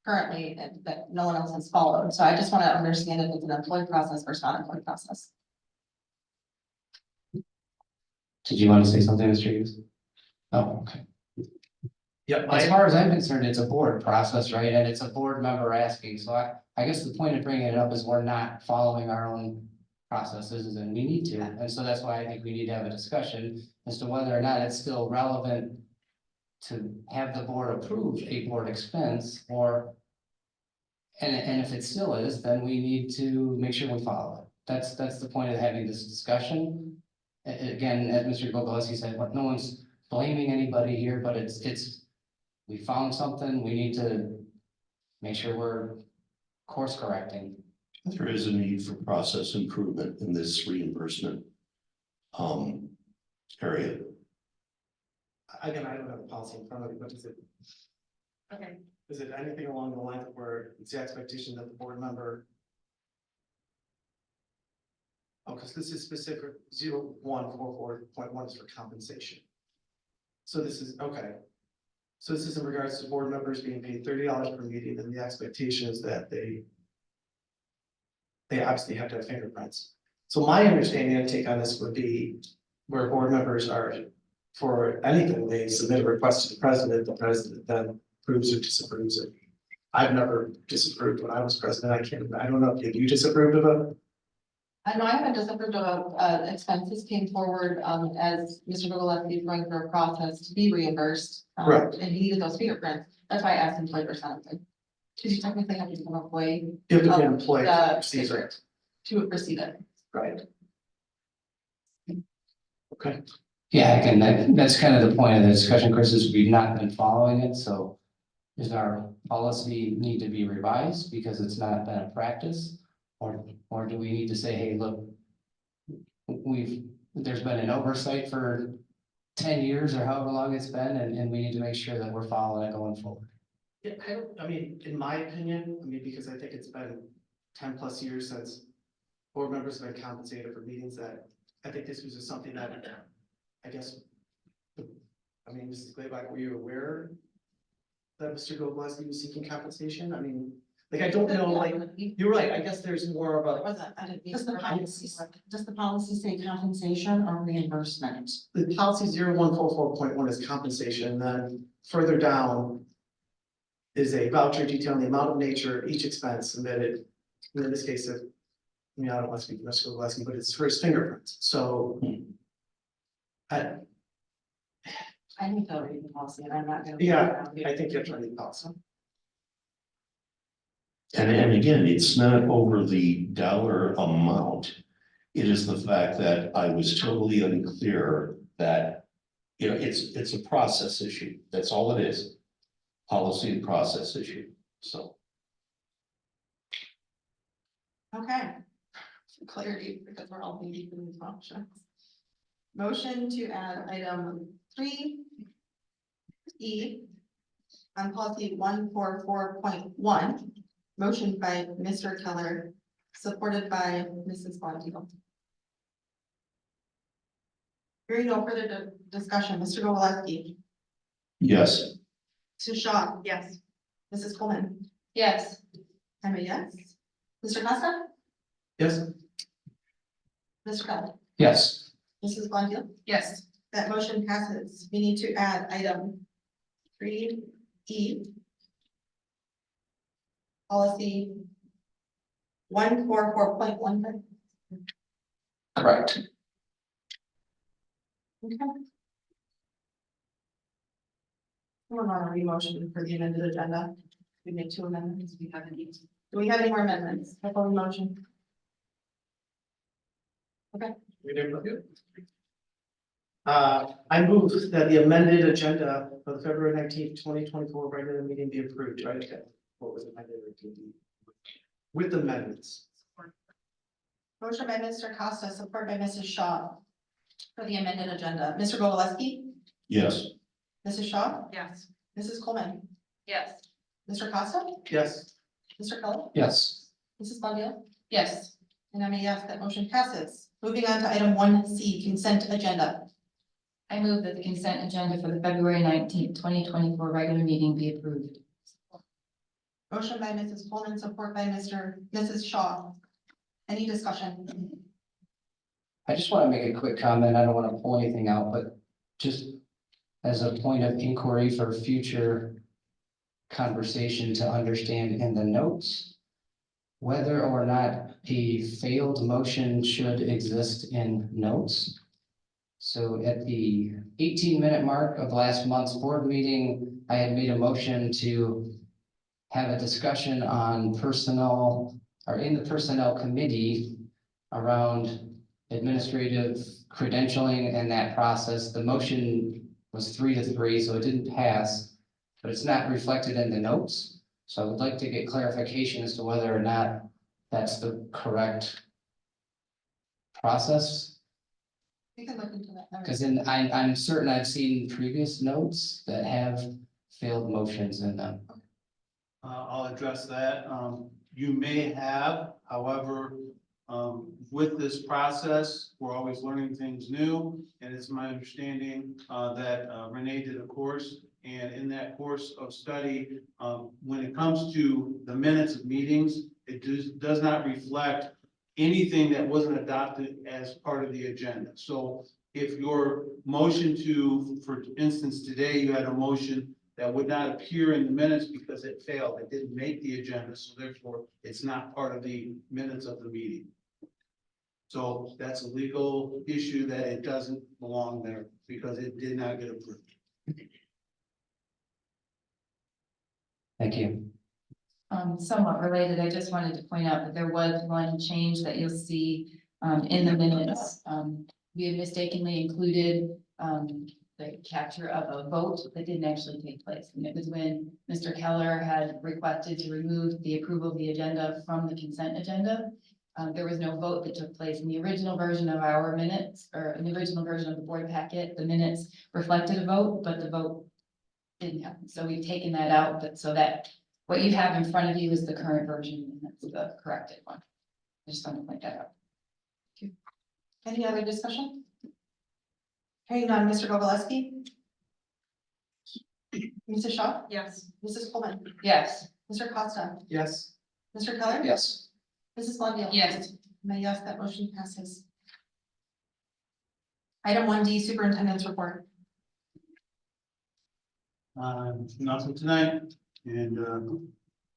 currently and that no one else has followed. So I just want to understand if it's an employed process versus not employed process. Did you want to say something, Mr. Hughes? Oh, okay. Yeah, As far as I'm concerned, it's a board process, right? And it's a board member asking, so I guess the point of bringing it up is we're not following our own processes and we need to. And so that's why I think we need to have a discussion as to whether or not it's still relevant to have the board approve a board expense or, and if it still is, then we need to make sure we follow it. That's the point of having this discussion. Again, as Mr. Gogolewski said, no one's blaming anybody here, but it's, we found something, we need to make sure we're course correcting. There is a need for process improvement in this reimbursement area. Again, I don't have a policy in front of me, but Okay. is it anything along the lines of where it's the expectation that the board member? Oh, because this is specific, 0144.1 is for compensation. So this is, okay. So this is in regards to board members being paid $30 per meeting, and the expectation is that they obviously have to have fingerprints. So my understanding and take on this would be where board members are, for anything, they submit a request to the president then approves or disapproves it. I've never disapproved when I was president. I don't know if you disapproved of it. I know I haven't disapproved of, expenses came forward, as Mr. Gogolewski is going through a process to be reimbursed. Right. And he needed those fingerprints. That's why I asked employed versus unemployed. Because you technically have to become an employee. You have to be of employed the to receive it. district To receive it. Right. Okay. Yeah, again, that's kind of the point of the discussion, Chris, is we've not been following it, so does our policy need to be revised because it's not been a practice? Or do we need to say, hey, look, there's been an oversight for 10 years or however long it's been, and we need to make sure that we're following it going forward. Yeah, I mean, in my opinion, because I think it's been 10+ years since board members have been compensated for meetings, that I think this was just something that, I guess, Mrs. Clayback, were you aware that Mr. Gogolewski was seeking compensation? I don't know, you're right, I guess there's more of It a, wasn't, I didn't. Does the policy say compensation or reimbursement? the policy 0144.1 is compensation, and then further down is a voucher detailing the amount of nature, each expense submitted. And in this case, I don't want to speak for Mr. Gogolewski, but it's for his fingerprints, so. I need to read the policy and I'm not gonna. Yeah, I think you have to read the policy. And again, it's not over the dollar amount. It is the fact that I was totally unclear that, it's a process issue. That's all it is. Policy and process issue, so. Okay. For clarity, because we're all thinking in these functions. Motion to add item 3E on policy 144.1. Motion by Mr. Keller, supported by Mrs. Bondiel. Hearing no further discussion, Mr. Gogolewski, Yes, Mrs. Shaw. Yes. Mrs. Coleman. Yes. I'm a yes. Mr. Costa. Yes, Mr. Keller. Yes. Mrs. Bondiel. Yes. That motion passes. We need to add item 3E. Policy 144.1. Correct. Okay. We're on a remotion for the amended agenda. We made 2 amendments. We have any. Do we have any more amendments? I call the motion. We did review. I move that the amended agenda for the February 19th, 2024 regular meeting be approved, right? Okay. What was amended to be? With amendments. Motion by Mr. Costa, support by Mrs. Shaw for the amended agenda. Mr. Gogoleski, Yes. Mrs. Shaw, Yes. Mrs. Coleman, Yes. Mr. Costa, Yes. Mr. Keller, Yes. Mrs. Blondell, Yes, and I'm a yes, that motion passes. Moving on to item 1C, consent agenda. I move that the consent agenda for the February 19th, 2024 regular meeting be approved. Motion by Mrs. Coleman, support by Mrs. Shaw. Any discussion? I just want to make a quick comment. I don't want to pull anything out, but just as a point of inquiry for future conversation to understand in the notes, whether or not a failed motion should exist in notes. So at the 18-minute mark of last month's board meeting, I had made a motion to have a discussion on personnel, or in the personnel committee around administrative credentialing and that process. The motion was 3-3, so it didn't pass, but it's not reflected in the notes. So I would like to get clarification as to whether or not that's the correct process. We can look into that. Because I'm certain I've seen previous notes that have failed motions in them. I'll address that. You may have, however, with this process, we're always learning things new. And it's my understanding that Renee did a course, and in that course of study, when it comes to the minutes of meetings, it does not reflect anything that wasn't adopted as part of the agenda. So if your motion to, for instance, today you had a motion that would not appear in the minutes because it failed, it didn't make the agenda, so therefore it's not part of the minutes of the meeting. So that's a legal issue that it doesn't belong there because it did not get approved. Thank you. Somewhat related, I just wanted to point out that there was one change that you'll see in the minutes. We had mistakenly included the capture of a vote that didn't actually take place. And it was when Mr. Keller had requested to remove the approval of the agenda from the consent agenda. There was no vote that took place in the original version of our minutes, or in the original version of the board packet. The minutes reflected a vote, but the vote didn't happen. So we've taken that out, but so that what you have in front of you is the current version, and that's the corrected one. I just want to point that out. Any other discussion? Hearing none, Mr. Gogoleski, Mrs. Shaw, Yes. Mrs. Coleman, Yes. Mr. Costa, Yes. Mr. Keller. Yes. Mrs. Blondell. yes, My yes, that motion passes. Item 1D, superintendent's report. Nothing tonight, and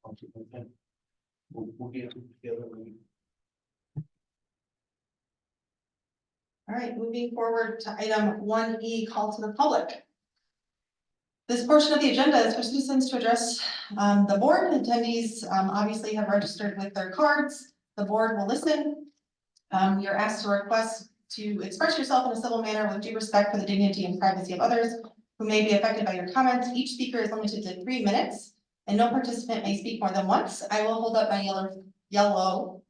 I'll keep it then. We'll get it together. All right, moving forward to item 1E, call to the public. This portion of the agenda is for citizens to address the board. Attendees obviously have registered with their cards. The board will listen. You're asked to request to express yourself in a civil manner with due respect for the dignity and privacy of others who may be affected by your comments. Each speaker is limited to 3 minutes, and no participant may speak more than once. I will hold up my yellow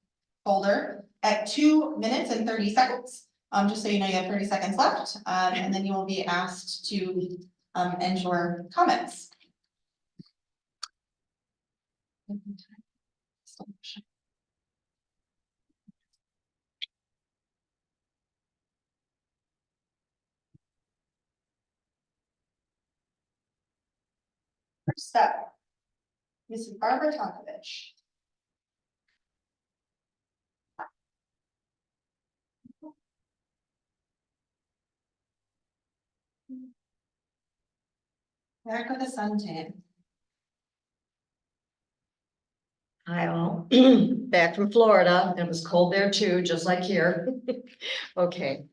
folder at 2 minutes and 30 seconds. Just so you know, you have 30 seconds left, and then you will be asked to end your comments. First up, Mrs. Barbara Tonkovich. Back with the suntan. Hi all, back from Florida. It was cold there too, just like here. Okay,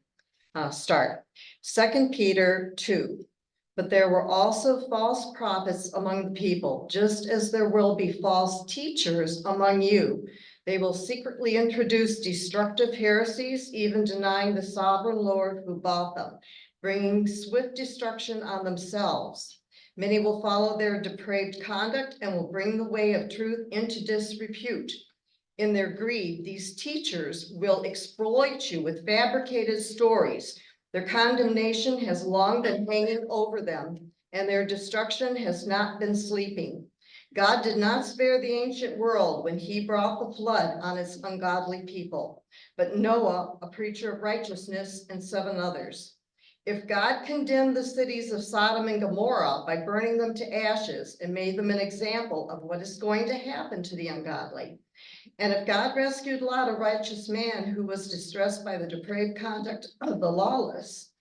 start. 2 Peter 2. But there were also false prophets among the people, just as there will be false teachers among you. They will secretly introduce destructive heresies, even denying the sovereign Lord who bought them, bringing swift destruction on themselves. Many will follow their depraved conduct and will bring the way of truth into disrepute. In their greed, these teachers will exploit you with fabricated stories. Their condemnation has long been hanging over them, and their destruction has not been sleeping. God did not spare the ancient world when he brought the flood on its ungodly people, but Noah, a preacher of righteousness, and 7 others. If God condemned the cities of Sodom and Gomorrah by burning them to ashes and made them an example of what is going to happen to the ungodly, and if God rescued Lot, a righteous man who was distressed by the depraved conduct of the lawless,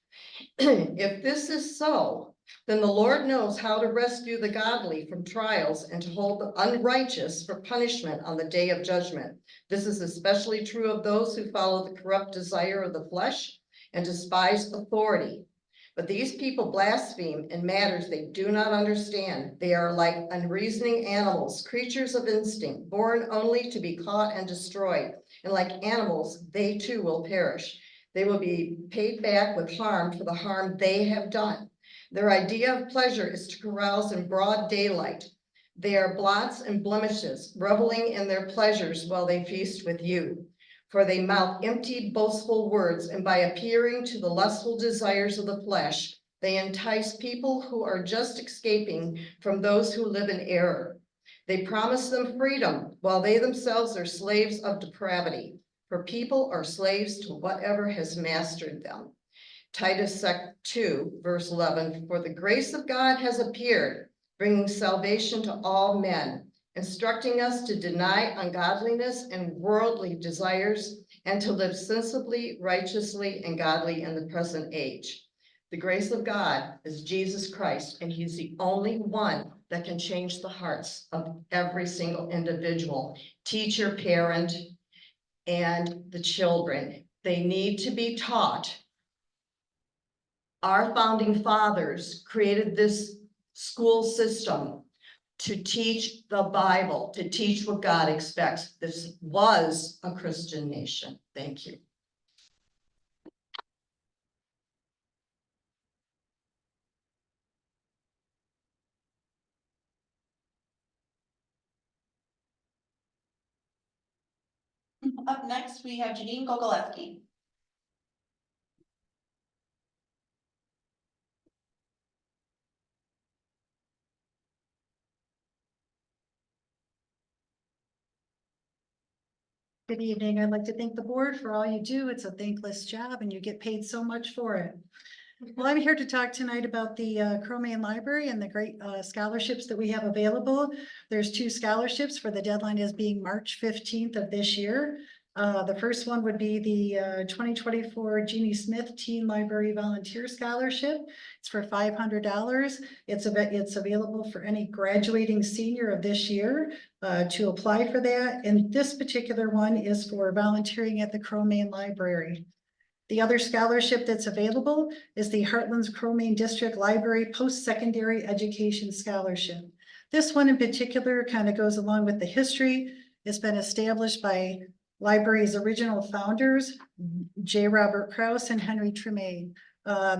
if this is so, then the Lord knows how to rescue the godly from trials and to hold the unrighteous for punishment on the day of judgment. This is especially true of those who follow the corrupt desire of the flesh and despise authority. But these people blaspheme in matters they do not understand. They are like unreasoning animals, creatures of instinct, born only to be caught and destroyed. And like animals, they too will perish. They will be paid back with harm for the harm they have done. Their idea of pleasure is to carouse in broad daylight. They are blots and blemishes, reveling in their pleasures while they feast with you. For they mouth empty, boastful words, and by appearing to the lustful desires of the flesh, they entice people who are just escaping from those who live in error. They promise them freedom, while they themselves are slaves of depravity. For people are slaves to whatever has mastered them. Titus 2, verse 11, for the grace of God has appeared, bringing salvation to all men, instructing us to deny ungodliness and worldly desires and to live sensibly, righteously, and godly in the present age. The grace of God is Jesus Christ, and he's the only one that can change the hearts of every single individual, teacher, parent, and the children. They need to be taught. Our founding fathers created this school system to teach the Bible, to teach what God expects. This was a Christian nation. Thank you. Up next, we have Janine Gogoleski. Good evening. I'd like to thank the board for all you do. It's a thankless job and you get paid so much for it. Well, I'm here to talk tonight about the Crow-Main Library and the great scholarships that we have available. There's 2 scholarships for the deadline is being March 15th of this year. The first one would be the 2024 Jeannie Smith Teen Library Volunteer Scholarship. It's for $500. It's available for any graduating senior of this year to apply for that. And this particular one is for volunteering at the Crow-Main Library. The other scholarship that's available is the Heartland's Crow-Main District Library Post-Secondary Education Scholarship. This one in particular kind of goes along with the history. It's been established by library's original founders, J. Robert Krause and Henry Tremaine.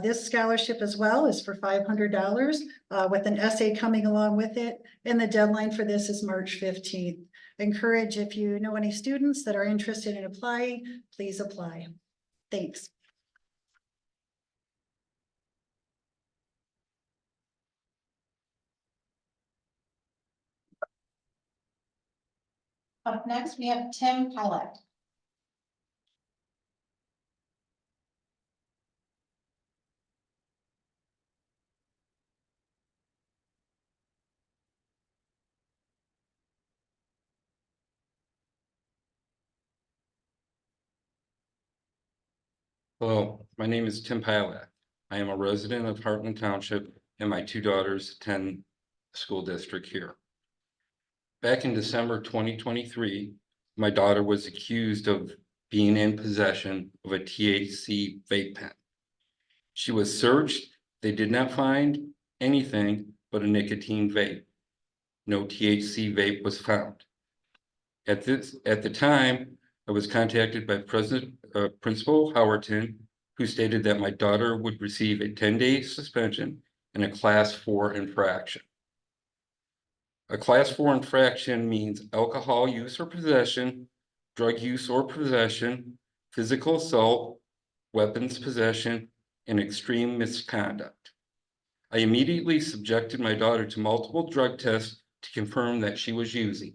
This scholarship as well is for $500 with an essay coming along with it. And the deadline for this is March 15th. Encourage, if you know any students that are interested in applying, please apply. Thanks. Up next, we have Tim Pilot. Hello, my name is Tim Pilak. I am a resident of Heartland Township and my 2 daughters attend the school district here. Back in December 2023, my daughter was accused of being in possession of a THC vape pen. She was searched. They did not find anything but a nicotine vape. No THC vape was found. At the time, I was contacted by Principal Howerton, who stated that my daughter would receive a 10-day suspension and a Class 4 infraction. A Class 4 infraction means alcohol use or possession, drug use or possession, physical assault, weapons possession, and extreme misconduct. I immediately subjected my daughter to multiple drug tests to confirm that she was using.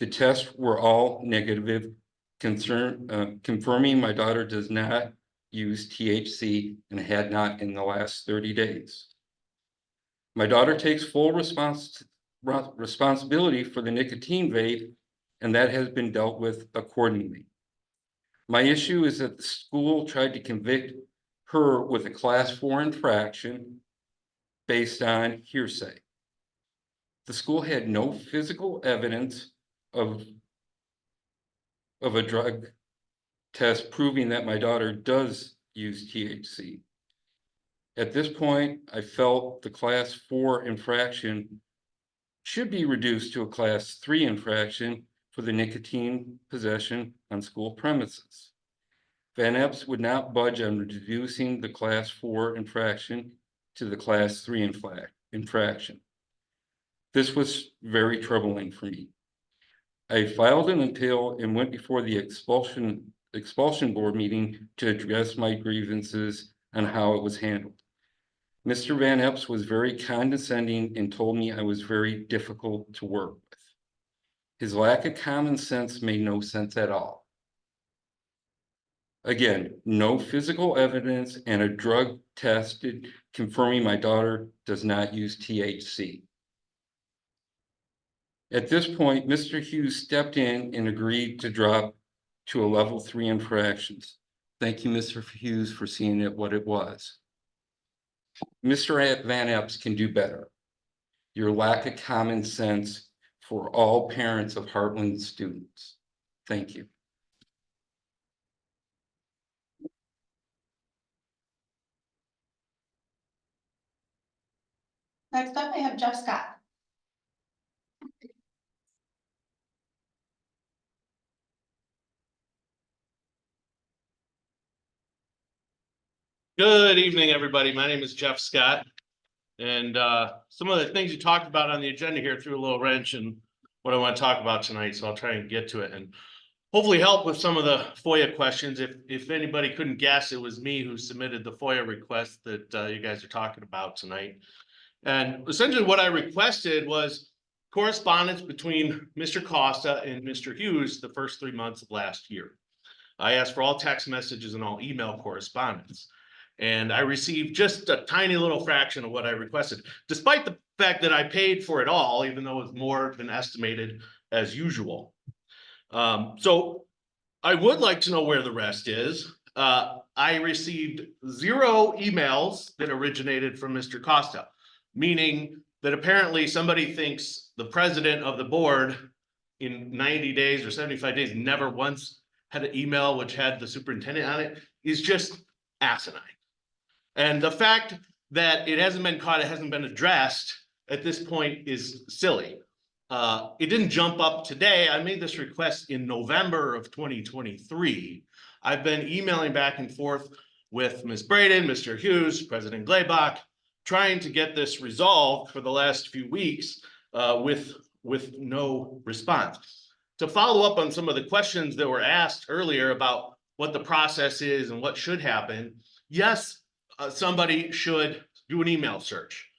The tests were all negative, confirming my daughter does not use THC and had not in the last 30 days. My daughter takes full responsibility for the nicotine vape, and that has been dealt with accordingly. My issue is that the school tried to convict her with a Class 4 infraction based on hearsay. The school had no physical evidence of a drug test proving that my daughter does use THC. At this point, I felt the Class 4 infraction should be reduced to a Class 3 infraction for the nicotine possession on school premises. Van Epps would not budge on reducing the Class 4 infraction to the Class 3 infraction. This was very troubling for me. I filed an appeal and went before the expulsion board meeting to address my grievances on how it was handled. Mr. Van Epps was very condescending and told me I was very difficult to work with. His lack of common sense made no sense at all. Again, no physical evidence and a drug test confirming my daughter does not use THC. At this point, Mr. Hughes stepped in and agreed to drop to a level 3 infractions. Thank you, Mr. Hughes, for seeing it what it was. Mr. Van Epps can do better. Your lack of common sense for all parents of Heartland students. Thank you. Next up, I have Jeff Scott. Good evening, everybody. My name is Jeff Scott. And some of the things you talked about on the agenda here threw a little wrench in what I want to talk about tonight. So I'll try and get to it and hopefully help with some of the FOIA questions. If anybody couldn't guess, it was me who submitted the FOIA request that you guys are talking about tonight. And essentially what I requested was correspondence between Mr. Costa and Mr. Hughes the first 3 months of last year. I asked for all text messages and all email correspondence. And I received just a tiny little fraction of what I requested, despite the fact that I paid for it all, even though it was more than estimated as usual. So I would like to know where the rest is. I received 0 emails that originated from Mr. Costa, meaning that apparently somebody thinks the president of the board in 90 days or 75 days never once had an email which had the superintendent on it is just asinine. And the fact that it hasn't been caught, it hasn't been addressed at this point is silly. It didn't jump up today. I made this request in November of 2023. I've been emailing back and forth with Ms. Braden, Mr. Hughes, President Glaybach, trying to get this resolved for the last few weeks with no response. To follow up on some of the questions that were asked earlier about what the process is and what should happen, yes, somebody should do an email search.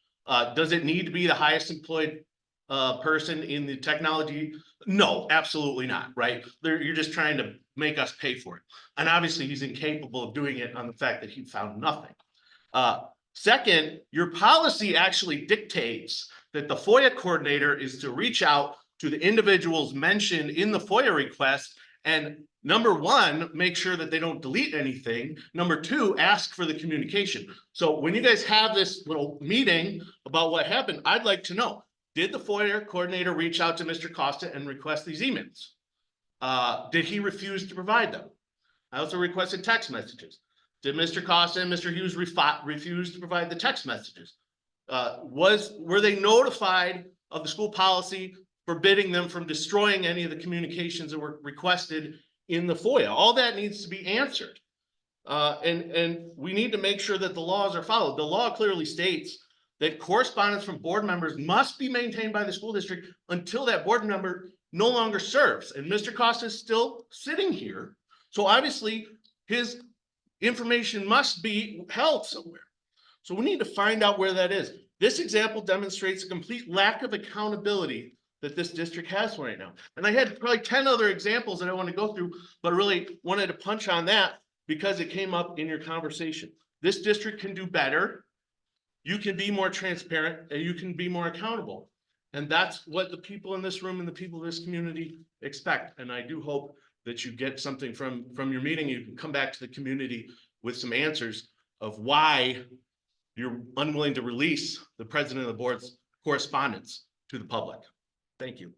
Does it need to be the highest employed person in the technology? No, absolutely not, right? You're just trying to make us pay for it. And obviously he's incapable of doing it on the fact that he found nothing. Second, your policy actually dictates that the FOIA coordinator is to reach out to the individuals mentioned in the FOIA request and number one, make sure that they don't delete anything. Number two, ask for the communication. So when you guys have this little meeting about what happened, I'd like to know, did the FOIA coordinator reach out to Mr. Costa and request these emails? Did he refuse to provide them? I also requested text messages. Did Mr. Costa and Mr. Hughes refuse to provide the text messages? Were they notified of the school policy forbidding them from destroying any of the communications that were requested in the FOIA? All that needs to be answered. And we need to make sure that the laws are followed. The law clearly states that correspondence from board members must be maintained by the school district until that board member no longer serves. And Mr. Costa is still sitting here. So obviously his information must be held somewhere. So we need to find out where that is. This example demonstrates a complete lack of accountability that this district has right now. And I had probably 10 other examples that I want to go through, but really wanted to punch on that because it came up in your conversation. This district can do better. You can be more transparent and you can be more accountable. And that's what the people in this room and the people of this community expect. And I do hope that you get something from your meeting. You can come back to the community with some answers of why you're unwilling to release the president of the board's correspondence to the public. Thank you.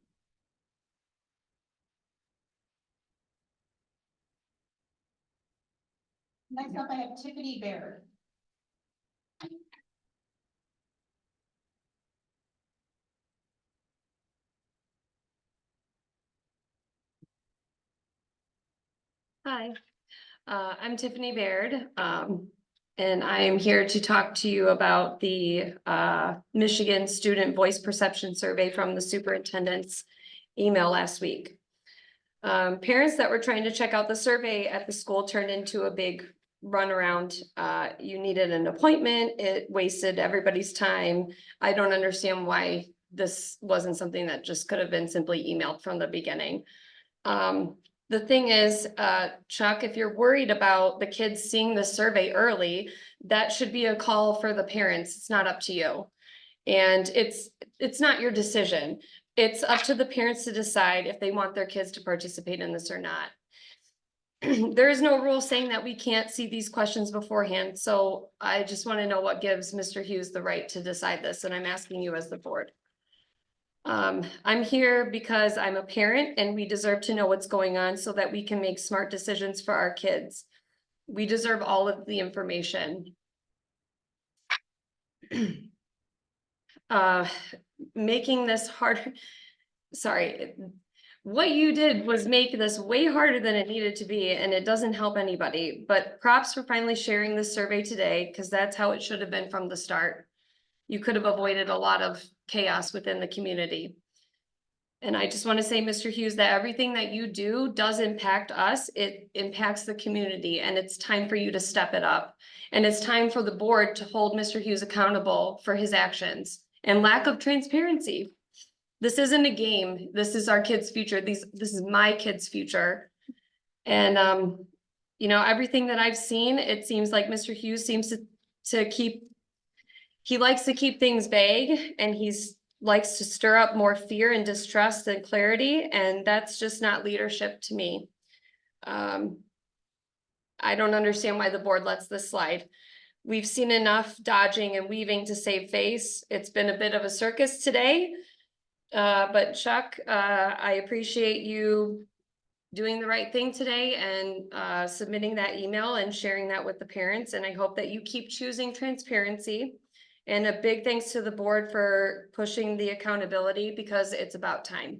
Next up, I have Tiffany Baird. Hi, I'm Tiffany Baird, and I am here to talk to you about the Michigan Student Voice Perception Survey from the superintendent's email last week. Parents that were trying to check out the survey at the school turned into a big runaround. You needed an appointment, it wasted everybody's time. I don't understand why this wasn't something that just could have been simply emailed from the beginning. The thing is, Chuck, if you're worried about the kids seeing the survey early, that should be a call for the parents. It's not up to you. And it's not your decision. It's up to the parents to decide if they want their kids to participate in this or not. There is no rule saying that we can't see these questions beforehand. So I just want to know what gives Mr. Hughes the right to decide this. And I'm asking you as the board. I'm here because I'm a parent and we deserve to know what's going on so that we can make smart decisions for our kids. We deserve all of the information. Making this harder, sorry, what you did was make this way harder than it needed to be, and it doesn't help anybody. But props for finally sharing this survey today, because that's how it should have been from the start. You could have avoided a lot of chaos within the community. And I just want to say, Mr. Hughes, that everything that you do does impact us. It impacts the community, and it's time for you to step it up. And it's time for the board to hold Mr. Hughes accountable for his actions and lack of transparency. This isn't a game. This is our kids' future. This is my kids' future. And, you know, everything that I've seen, it seems like Mr. Hughes seems he likes to keep things vague, and likes to stir up more fear and distrust than clarity. And that's just not leadership to me. I don't understand why the board lets this slide. We've seen enough dodging and weaving to save face. It's been a bit of a circus today. But Chuck, I appreciate you doing the right thing today and submitting that email and sharing that with the parents. And I hope that you keep choosing transparency. And a big thanks to the board for pushing the accountability, because it's about time.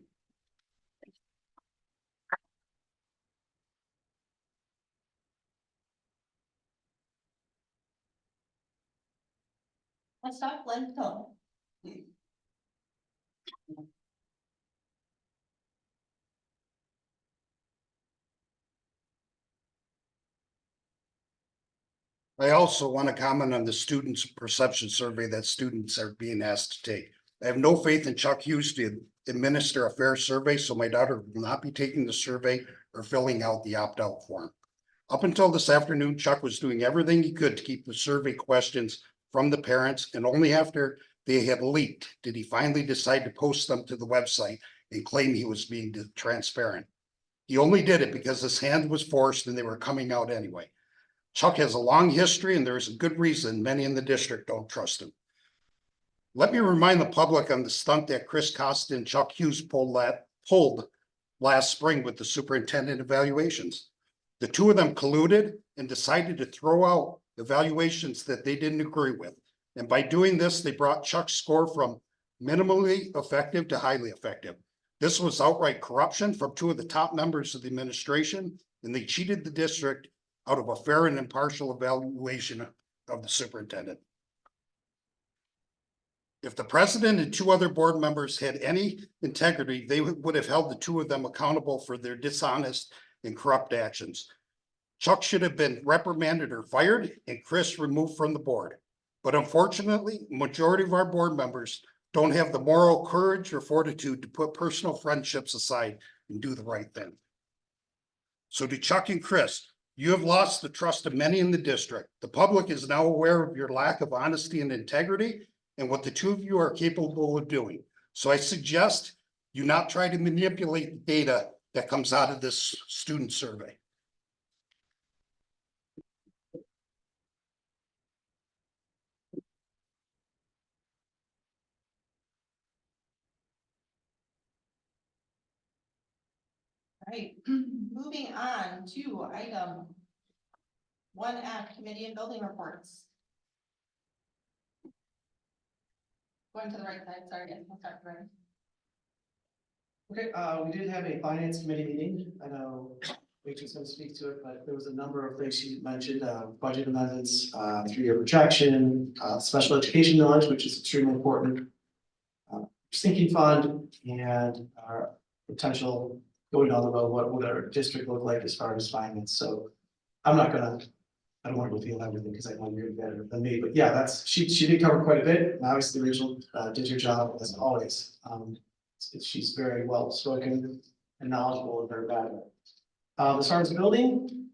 Let's stop, Glenn. Go. I also want to comment on the students' perception survey that students are being asked to take. I have no faith in Chuck Hughes to administer a fair survey, so my daughter will not be taking the survey or filling out the opt-out form. Up until this afternoon, Chuck was doing everything he could to keep the survey questions from the parents, and only after they had leaked did he finally decide to post them to the website and claim he was being transparent. He only did it because his hand was forced and they were coming out anyway. Chuck has a long history, and there is a good reason many in the district don't trust him. Let me remind the public on the stunt that Chris Costa and Chuck Hughes pulled last spring with the superintendent evaluations. The two of them colluded and decided to throw out evaluations that they didn't agree with. And by doing this, they brought Chuck's score from minimally effective to highly effective. This was outright corruption from two of the top members of the administration, and they cheated the district out of a fair and impartial evaluation of the superintendent. If the president and two other board members had any integrity, they would have held the two of them accountable for their dishonest and corrupt actions. Chuck should have been reprimanded or fired and Chris removed from the board. But unfortunately, majority of our board members don't have the moral courage or fortitude to put personal friendships aside and do the right thing. So to Chuck and Chris, you have lost the trust of many in the district. The public is now aware of your lack of honesty and integrity and what the two of you are capable of doing. So I suggest you not try to manipulate the data that comes out of this student survey. All right, moving on to item 1F, committee and building reports. Going to the right side, sorry, guys, we'll start right. Okay, we did have a finance committee meeting. I know Rachel's gonna speak to it, but there was a number of things she mentioned, budget amendments, 3-year projection, special education knowledge, which is extremely important. Sinking fund and our potential going down the road, what would our district look like as far as finance? So I don't want to reveal everything because I know you're better than me, but yeah, she did cover quite a bit. And obviously Rachel did your job as always. She's very well spoken and knowledgeable and very valuable. As far as the building,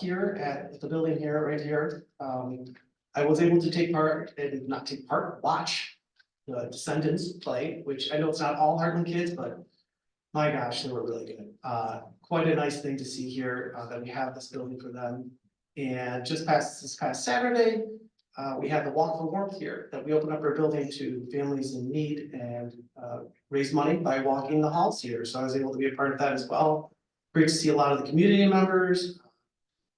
here at the building here, right here, I was able to watch the Descendants play, which I know it's not all Heartland kids, but my gosh, they were really good. Quite a nice thing to see here, that we have this building for them. And this past Saturday, we had the Walk for Warmth here, that we opened up our building to families in need and raise money by walking the halls here. So I was able to be a part of that as well. Great to see a lot of the community members.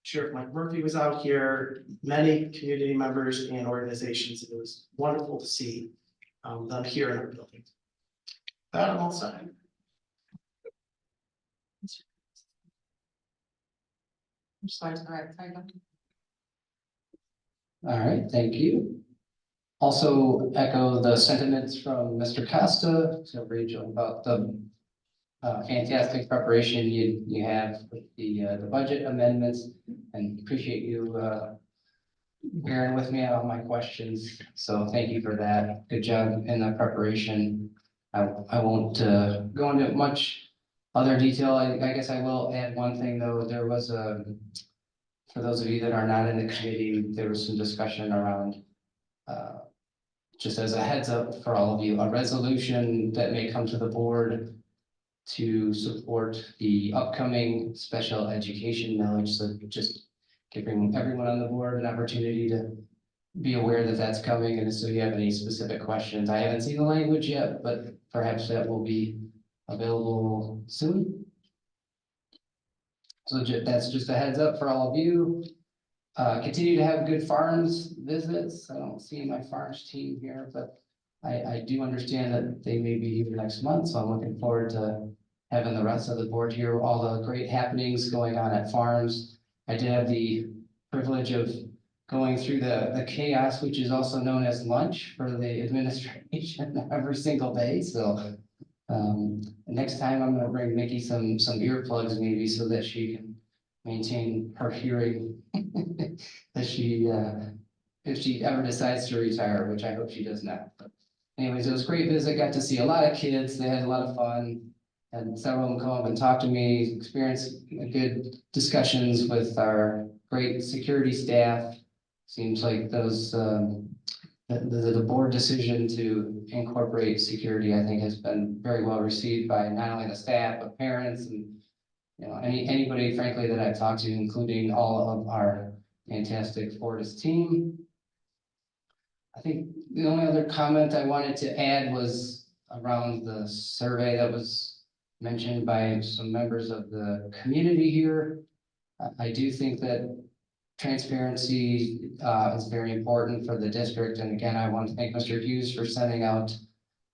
Sheriff Mike Murphy was out here, many community members and organizations. It was wonderful to see them here in our building. That I'm all set. Slide to the right side. All right, thank you. Also echo the sentiments from Mr. Costa, so Rachel, about the fantastic preparation you have with the budget amendments, and appreciate you bearing with me on all my questions. So thank you for that. Good job in the preparation. I won't go into much other detail. I guess I will add one thing though. There was for those of you that are not in the committee, there was some discussion around just as a heads up for all of you, a resolution that may come to the board to support the upcoming special education millage. So just giving everyone on the board an opportunity to be aware that that's coming, and so you have any specific questions. I haven't seen the language yet, but perhaps that will be available soon. So that's just a heads up for all of you. Continue to have good farms visits. I don't see my farms team here, but I do understand that they may be here next month, so I'm looking forward to having the rest of the board here, all the great happenings going on at farms. I did have the privilege of going through the chaos, which is also known as lunch for the administration every single day. So next time I'm gonna bring Mickey some earplugs maybe so that she can maintain her hearing that she if she ever decides to retire, which I hope she does not. But anyways, it was a great visit. Got to see a lot of kids. They had a lot of fun. And several of them come up and talk to me, experience good discussions with our great security staff. Seems like those the board decision to incorporate security, I think, has been very well received by not only the staff, but parents and anybody frankly that I've talked to, including all of our fantastic Fortis team. I think the only other comment I wanted to add was around the survey that was mentioned by some members of the community here. I do think that transparency is very important for the district. And again, I want to thank Mr. Hughes for sending out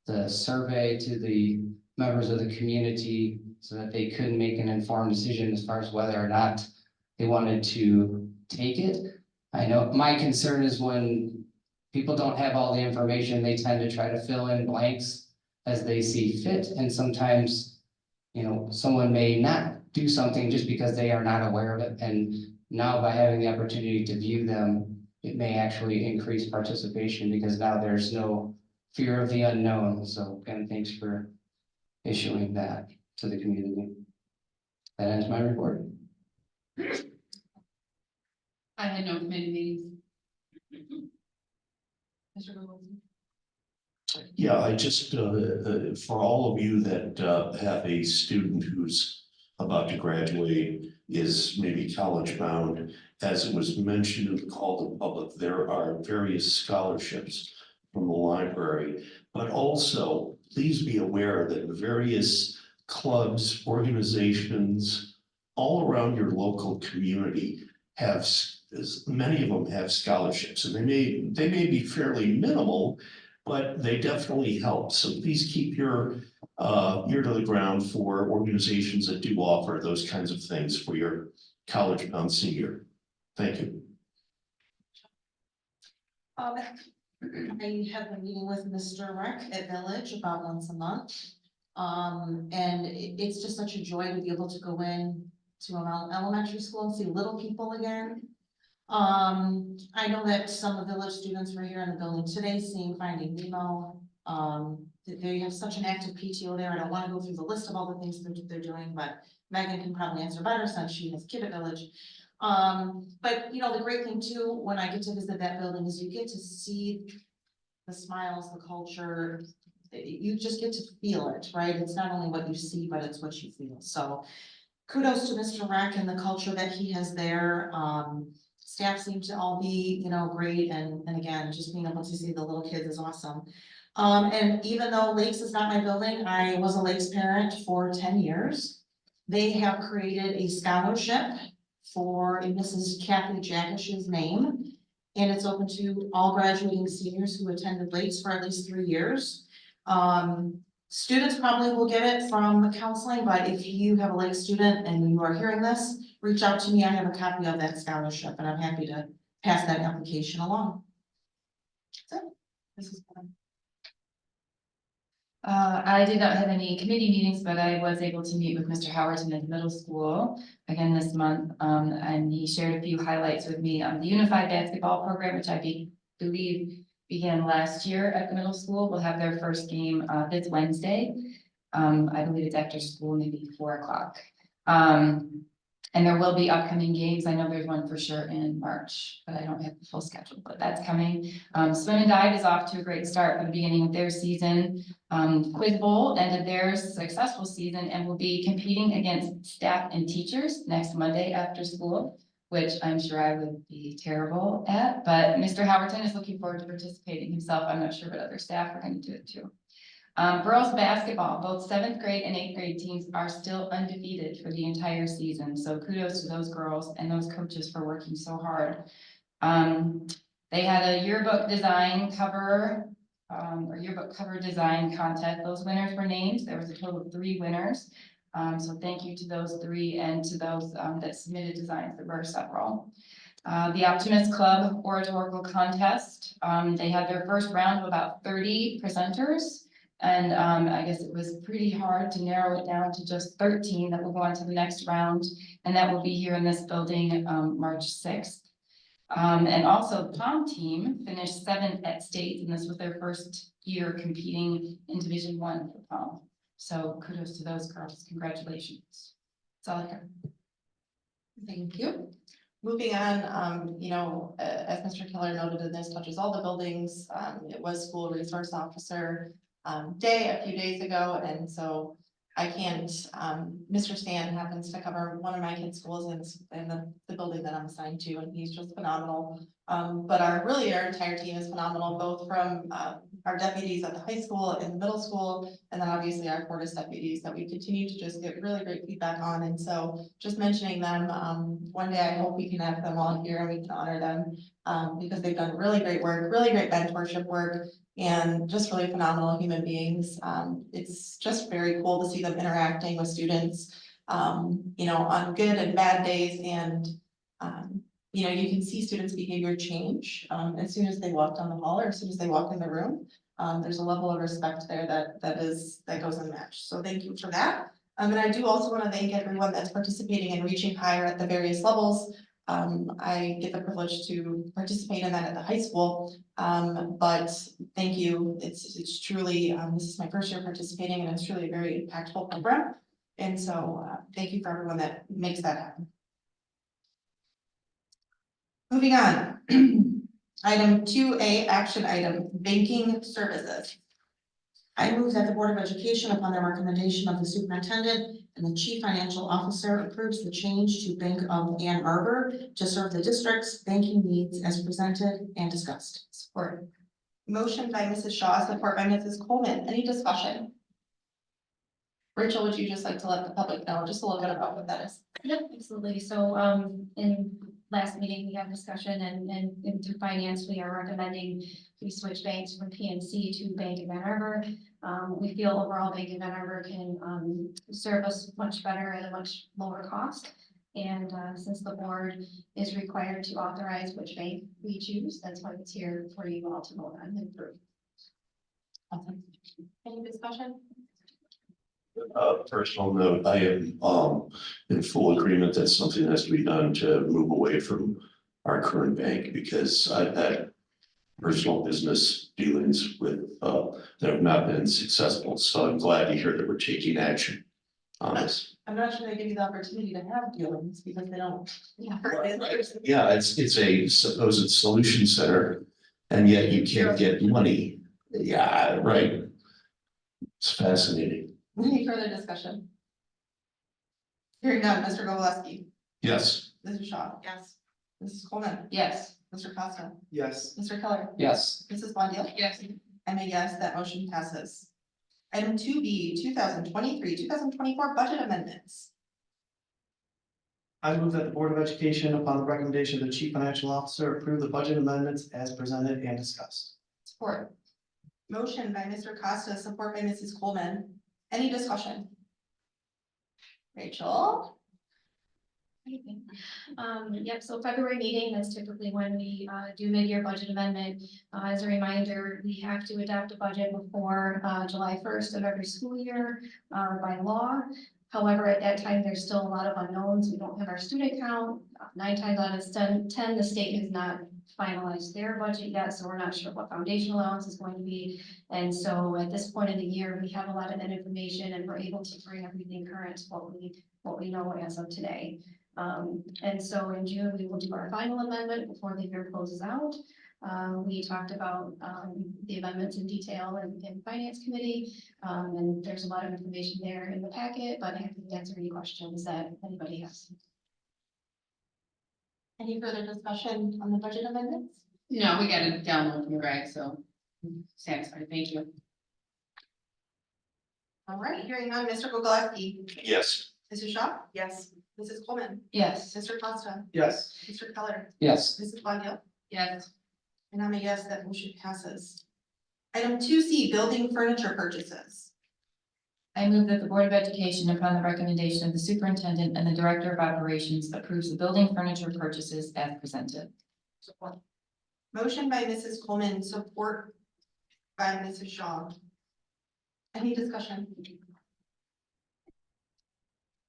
the survey to the members of the community so that they could make an informed decision as far as whether or not they wanted to take it. I know my concern is when people don't have all the information, they tend to try to fill in blanks as they see fit. And sometimes, you know, someone may not do something just because they are not aware of it. And now by having the opportunity to view them, it may actually increase participation because now there's no fear of the unknown. So again, thanks for issuing that to the community. That ends my report. I had no committee meetings. Mr. Wilson? Yeah, I just, for all of you that have a student who's about to graduate, is maybe college bound, as it was mentioned in the call to the public, there are various scholarships from the library, but also please be aware that various clubs, organizations all around your local community have, many of them have scholarships, and they may be fairly minimal, but they definitely help. So please keep your ear to the ground for organizations that do offer those kinds of things for your college bound senior. Thank you. I have a meeting with Mr. Rec at Village about once a month. And it's just such a joy to be able to go in to an elementary school and see little people again. I know that some of the Village students were here in the building today seeing Finding Nemo. They have such an active PTO there. I don't want to go through the list of all the things they're doing, but Megan can probably answer better since she has a kid at Village. But you know, the great thing too, when I get to visit that building is you get to see the smiles, the culture. You just get to feel it, right? It's not only what you see, but it's what you feel. So kudos to Mr. Rack and the culture that he has there. Staff seem to all be, you know, great. And again, just being able to see the little kids is awesome. And even though Lakes is not my building, I was a Lakes parent for 10 years. They have created a scholarship for Mrs. Kathy Jackish's name. And it's open to all graduating seniors who attended Lakes for at least 3 years. Students probably will get it from counseling, but if you have a Lake student and you are hearing this, reach out to me. I have a copy of that scholarship and I'm happy to pass that application along. That's it. This is fun. I did not have any committee meetings, but I was able to meet with Mr. Howerton at the middle school again this month. And he shared a few highlights with me on the unified basketball program, which I believe began last year at the middle school. We'll have their first game this Wednesday. I believe it's after school, maybe 4 o'clock. And there will be upcoming games. I know there's one for sure in March, but I don't have the full schedule, but that's coming. Swim and Dive is off to a great start for the beginning of their season. Quiz Bowl ended their successful season and will be competing against staff and teachers next Monday after school, which I'm sure I would be terrible at, but Mr. Howerton is looking forward to participating himself. I'm not sure what other staff are going to do it too. Girls basketball, both 7th grade and 8th grade teams are still undefeated for the entire season. So kudos to those girls and those coaches for working so hard. They had a yearbook design cover, or yearbook cover design contest. Those winners were named. There was a total of 3 winners. So thank you to those 3 and to those that submitted designs. There were several. The Optimist Club oratorical contest. They had their first round of about 30 presenters. And I guess it was pretty hard to narrow it down to just 13 that will go on to the next round. And that will be here in this building March 6th. And also the pom team finished 7th at state, and this was their first year competing in Division I for pom. So kudos to those girls. Congratulations. That's all I have. Thank you. Moving on, you know, as Mr. Keller noted, and this touches all the buildings. It was School Resource Officer Day a few days ago, and so I can't, Mr. Stan happens to cover one of my kids' schools in the building that I'm assigned to, and he's just phenomenal. But our entire team is phenomenal, both from our deputies at the high school and the middle school, and then obviously our Fortis deputies that we continue to just get really great feedback on. And so just mentioning them, one day I hope we can have them all here and we can honor them, because they've done really great work, really great mentorship work, and just really phenomenal human beings. It's just very cool to see them interacting with students, you know, on good and bad days. And, you know, you can see students' behavior change, as soon as they walk down the hall or as soon as they walk in the room. There's a level of respect there that goes unmatched. So thank you for that. And I do also want to thank everyone that's participating and reaching higher at the various levels. I get the privilege to participate in that at the high school. But thank you. It's truly, this is my first year participating and it's truly a very impactful program. And so, thank you for everyone that makes that happen. Moving on. Item 2A, action item, banking services. I move that the Board of Education, upon the recommendation of the superintendent and the chief financial officer, approves the change to Bank of Ann Arbor to serve the district's banking needs as presented and discussed. Support. Motion by Mrs. Shaw, support by Mrs. Coleman. Any discussion? Rachel, would you just like to let the public know just a little bit about what that is? Yep, absolutely. So, in last meeting, we had discussion and through finance, we are recommending we switch banks from PNC to Bank of Ann Arbor. We feel overall Bank of Ann Arbor can, serve us much better at a much lower cost. And, since the board is required to authorize which bank we choose, that's why it's here for you all to vote on and approve. Awesome. Any discussion? Personal note, I am in full agreement that something has to be done to move away from our current bank, because I've had personal business dealings with that have not been successful. So I'm glad to hear that we're taking action on this. I'm not sure they give you the opportunity to have dealings because they don't. Yeah, it's a supposed solution center, and yet you can't get money. Yeah, right. It's fascinating. Any further discussion? Hearing none, Mr. Goleski, Yes. Mrs. Shaw. Yes. Mrs. Coleman, Yes. Mr. Costa, Yes. Mr. Keller, Yes. Mrs. Blondell. Yes. I'm a yes, that motion passes. Item 2B, 2023-2024 budget amendments. I move that the Board of Education, upon the recommendation of the chief financial officer, approve the budget amendments as presented and discussed. Support. Motion by Mr. Costa, support by Mrs. Coleman. Any discussion? Rachel? Yep, so February meeting, that's typically when we do mid-year budget amendment. As a reminder, we have to adopt a budget before July 1st of every school year by law. However, at that time, there's still a lot of unknowns. We don't have our student count. 9 times out of 10, the state has not finalized their budget yet, so we're not sure what foundation allowance is going to be. And so at this point in the year, we have a lot of that information and we're able to bring everything current to what we know as of today. And so in June, we will do our final amendment before the year closes out. We talked about the amendments in detail in Finance Committee, and there's a lot of information there in the packet, but I have to answer any questions that anybody has. Any further discussion on the budget amendments? No, we got it download from Greg, so satisfied. Thank you. All right, hearing none, Mr. Gogoleski, Yes. Mrs. Shaw, Yes. Mrs. Coleman, Yes. Mr. Costa, Yes. Mr. Keller, Yes. Mrs. Blondell. Yes. And I'm a yes, that motion passes. Item 2C, building furniture purchases. I move that the Board of Education, upon the recommendation of the superintendent and the director of operations, approves the building furniture purchases as presented. Support. Motion by Mrs. Coleman, support by Mrs. Shaw. Any discussion?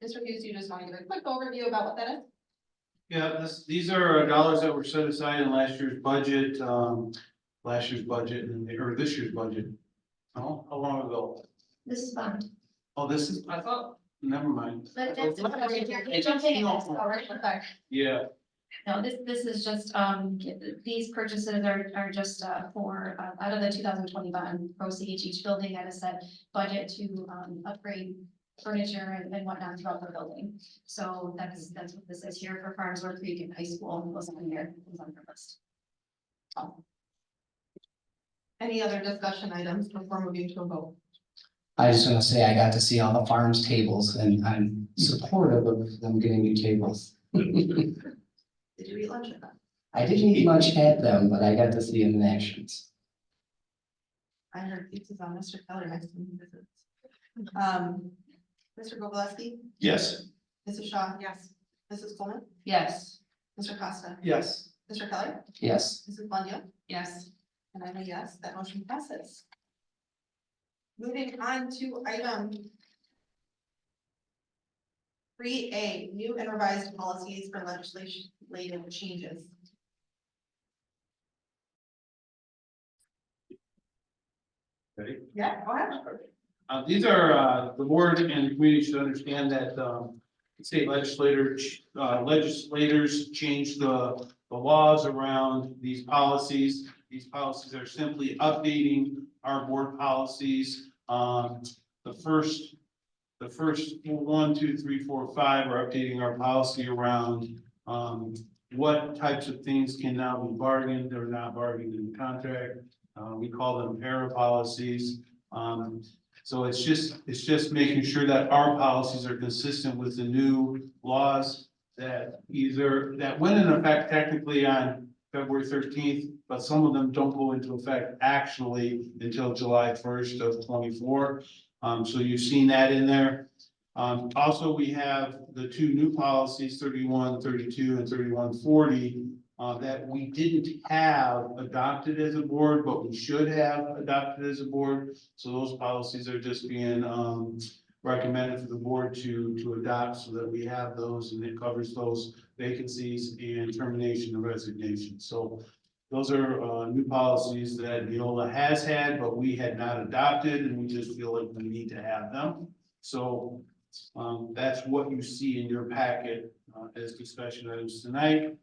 Mr. Hughes, you just want to give a quick overview about what that is? Yeah, these are dollars that were set aside in last year's budget, or this year's budget. Oh, how long ago? This is fun. Oh, this is, I thought, never mind. But that's, you're jumping in this, all right, sorry. Yeah, No, this is just, these purchases are just, for, out of the 2020 bond proceeds, each building had a set budget to, upgrade furniture and whatnot throughout the building. So that's what this is here for Farmsworth Creek and High School, was on there, was on their list. Any other discussion items before moving to a vote? I just want to say I got to see all the farms tables and I'm supportive of them getting new tables. Did you eat lunch at that? I didn't eat lunch at them, but I got to see them in actions. I heard pizza's on Mr. Keller next time he visits. Mr. Gogoleski, Yes. Mrs. Shaw, Yes. Mrs. Coleman, Yes. Mr. Costa, Yes. Mr. Keller, Yes. Mrs. Blondell, Yes. and I'm a yes, that motion passes. Moving on to item 3A, new and revised policies for legislative changes. Ready? Yeah, go ahead. These are, the board and the community should understand that, state legislators changed the laws around these policies. These policies are simply updating our board policies. The first 1, 2, 3, 4, 5 are updating our policy around, what types of things can now be bargained or not bargained in the contract. We call them para policies. So it's just making sure that our policies are consistent with the new laws that went into effect technically on February 13th, but some of them don't go into effect actually until July 1st of 24. So you've seen that in there. Also, we have the two new policies, 3132 and 3140, that we didn't have adopted as a board, but we should have adopted as a board. So those policies are just being recommended for the board to adopt so that we have those and it covers those vacancies and termination and resignation. So those are new policies that Neola has had, but we had not adopted, and we just feel like we need to have them. So that's what you see in your packet as discussion items tonight.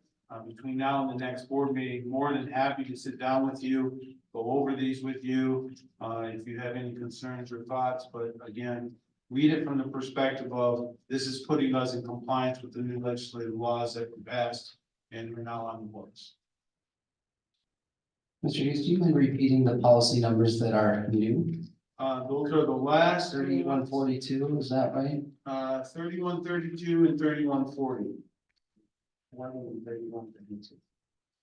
Between now and the next board meeting, more than happy to sit down with you, go over these with you, if you have any concerns or thoughts, but again, read it from the perspective of this is putting us in compliance with the new legislative laws that we passed and are now on the books. Mr. Hughes, do you mind repeating the policy numbers that are new? Those are the last 3142, is that right? 3132 and 3140. 3132.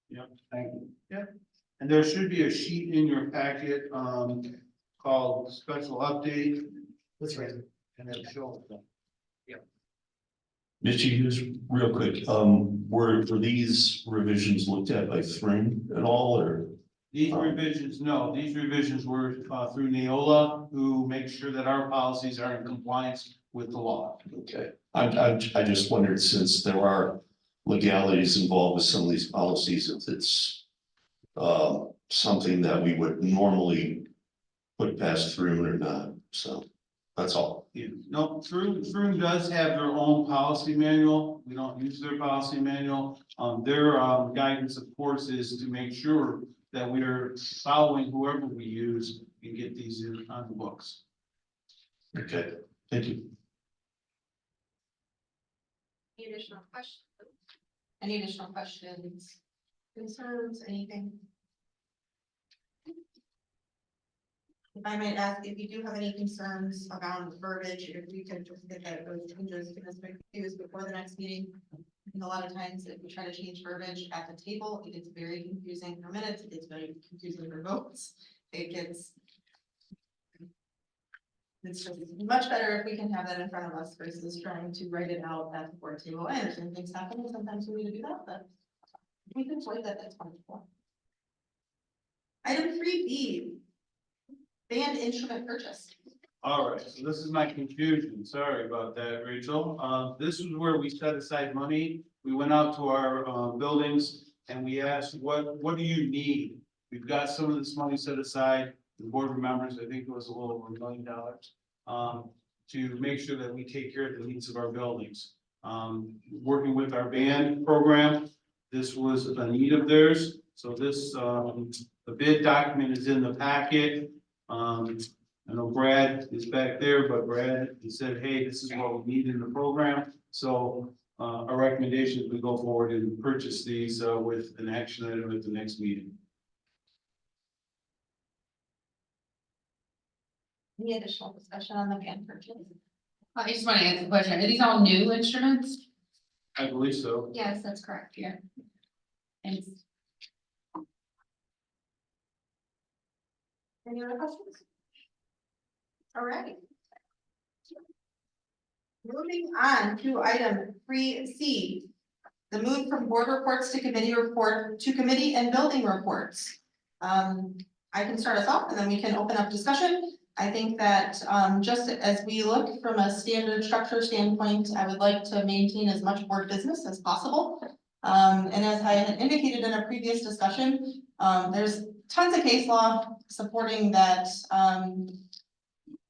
Yep, thank you. Yep. And there should be a sheet in your packet, called special update. That's right. And it'll show them. Mr. Hughes, real quick, were these revisions looked at by Thrin at all, or? These revisions, no, these revisions were, through Neola, who makes sure that our policies are in compliance with the law. Okay, I just wondered, since there are legalities involved with some of these policies, if it's something that we would normally put past through or not, so that's all. Yeah, no, Through does have their own policy manual. We don't use their policy manual. Their guidance, of course, is to make sure that we are following whoever we use and get these on the books. Okay, thank you. Any additional questions? Any additional questions, concerns, anything? If I might ask, if you do have any concerns around the verbiage, if we could just get those changes to this used before the next meeting. And a lot of times, if we try to change verbiage at the table, it gets very confusing for minutes, it gets very confusing for votes. It gets. It's just much better if we can have that in front of us versus trying to write it out at the board table. I understand things happen, and sometimes we need to do that, but if we can avoid that, that's wonderful. Item 3B. Band instrument purchase. All right, so this is my confusion. Sorry about that, Rachel. This is where we set aside money. We went out to our buildings and we asked, what do you need? We've got some of this money set aside. The board remembers, I think it was a little over $1 million, to make sure that we take care of the needs of our buildings. Working with our band program, this was a need of theirs. So this, the bid document is in the packet. I know Brad is back there, but Brad, he said, hey, this is what we need in the program. So our recommendation is we go forward and purchase these with an action item at the next meeting. Any additional discussion on the van purchase? I just want to ask a question. Are these all new instruments? I believe so. Yes, that's correct. Yeah. Thanks. Any other questions? All right. Moving on to item 3C. The move from board reports to committee report to committee and building reports. I can start us off and then we can open up discussion. I think that just as we look from a standard structure standpoint, I would like to maintain as much board business as possible. And as I had indicated in a previous discussion, there's tons of case law supporting that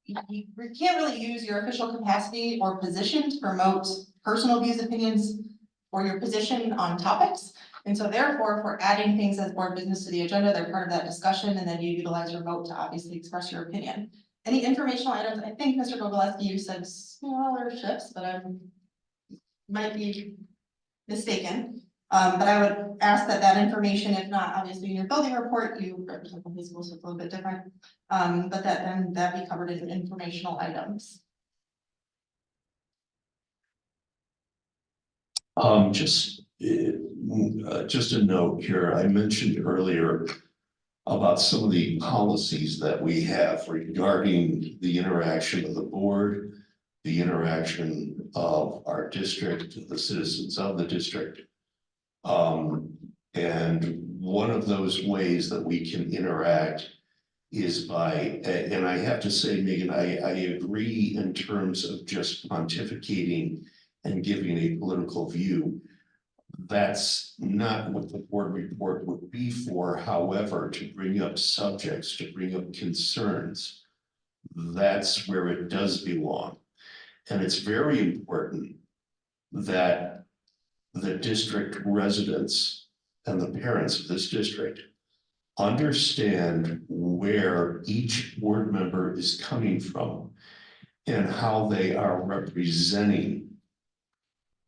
you can't really use your official capacity or position to promote personal views, opinions, or your position on topics. And so therefore, if we're adding things as board business to the agenda, they're part of that discussion, and then you utilize your vote to obviously express your opinion. Any informational items, I think Mr. Gogolewski, you said smaller shifts, but I might be mistaken. But I would ask that that information, if not obviously in your building report, you represent the high school, so it's a little bit different. But that be covered in informational items. Just a note here, I mentioned earlier about some of the policies that we have regarding the interaction of the board, the interaction of our district, the citizens of the district. And one of those ways that we can interact is by, and I have to say, Megan, I agree in terms of just pontificating and giving a political view. That's not what the board report would be for. However, to bring up subjects, to bring up concerns, that's where it does belong. And it's very important that the district residents and the parents of this district understand where each board member is coming from and how they are representing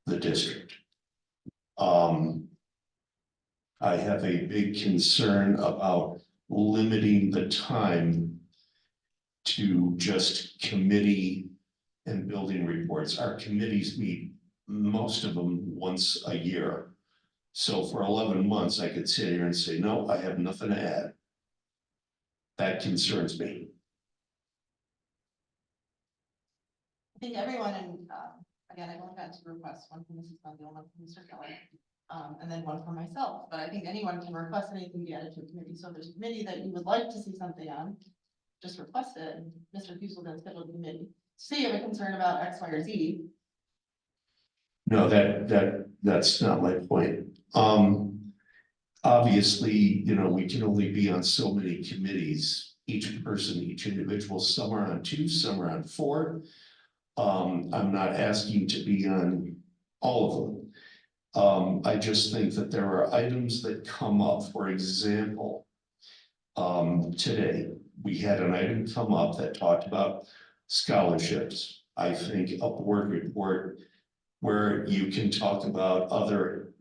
the district. I have a big concern about limiting the time to just committee and building reports. Our committees meet, most of them, once a year. So for 11 months, I could sit here and say, no, I have nothing to add. That concerns me. I think everyone, and again, I went back to request one from Mrs. Bundle, one from Mr. Keller, and then one for myself. But I think anyone can request anything to be added to a committee. So if there's a committee that you would like to see something on, just request it. And Mr. Hughes will then schedule the committee. Say you have a concern about X, Y, or Z. No, that's not my point. Obviously, you know, we can only be on so many committees. Each person, each individual, some are on 2, some are on 4. I'm not asking to be on all of them. I just think that there are items that come up. For example, today we had an item come up that talked about scholarships. I think a board report where you can talk about other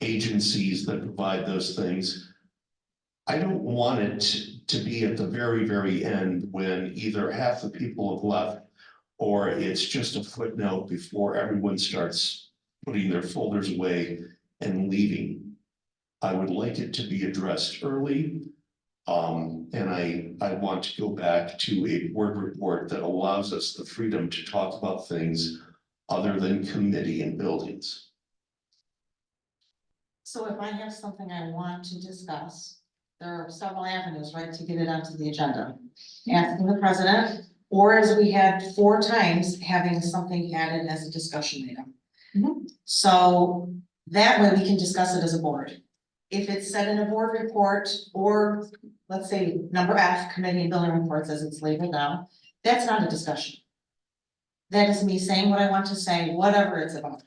agencies that provide those things. I don't want it to be at the very, very end when either half the people have left or it's just a footnote before everyone starts putting their folders away and leaving. I would like it to be addressed early. And I want to go back to a board report that allows us the freedom to talk about things other than committee and buildings. So if I have something I want to discuss, there are several avenues, right, to get it onto the agenda. Asking the president, or as we had 4 times, having something added as a discussion item. So that way we can discuss it as a board. If it's said in a board report, or let's say number F, committee and building reports as it's labeled now, that's not a discussion. That is me saying what I want to say, whatever it's about.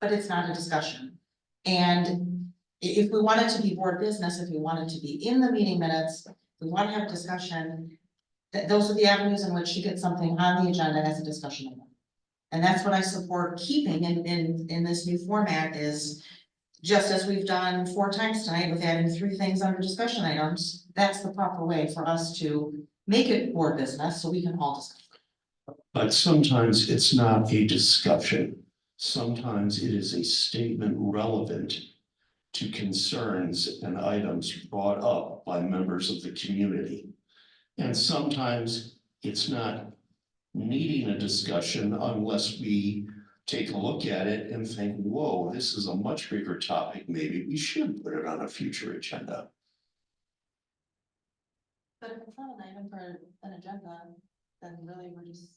But it's not a discussion. And if we want it to be board business, if we want it to be in the meeting minutes, if we want to have a discussion, those are the avenues in which you get something on the agenda as a discussion item. And that's what I support keeping in this new format, is just as we've done 4 times tonight with adding 3 things under discussion items, that's the proper way for us to make it board business so we can all discuss. But sometimes it's not a discussion. Sometimes it is a statement relevant to concerns and items brought up by members of the community. And sometimes it's not needing a discussion unless we take a look at it and think, whoa, this is a much bigger topic. Maybe we should put it on a future agenda. But if it's not an item for an agenda, then really we're just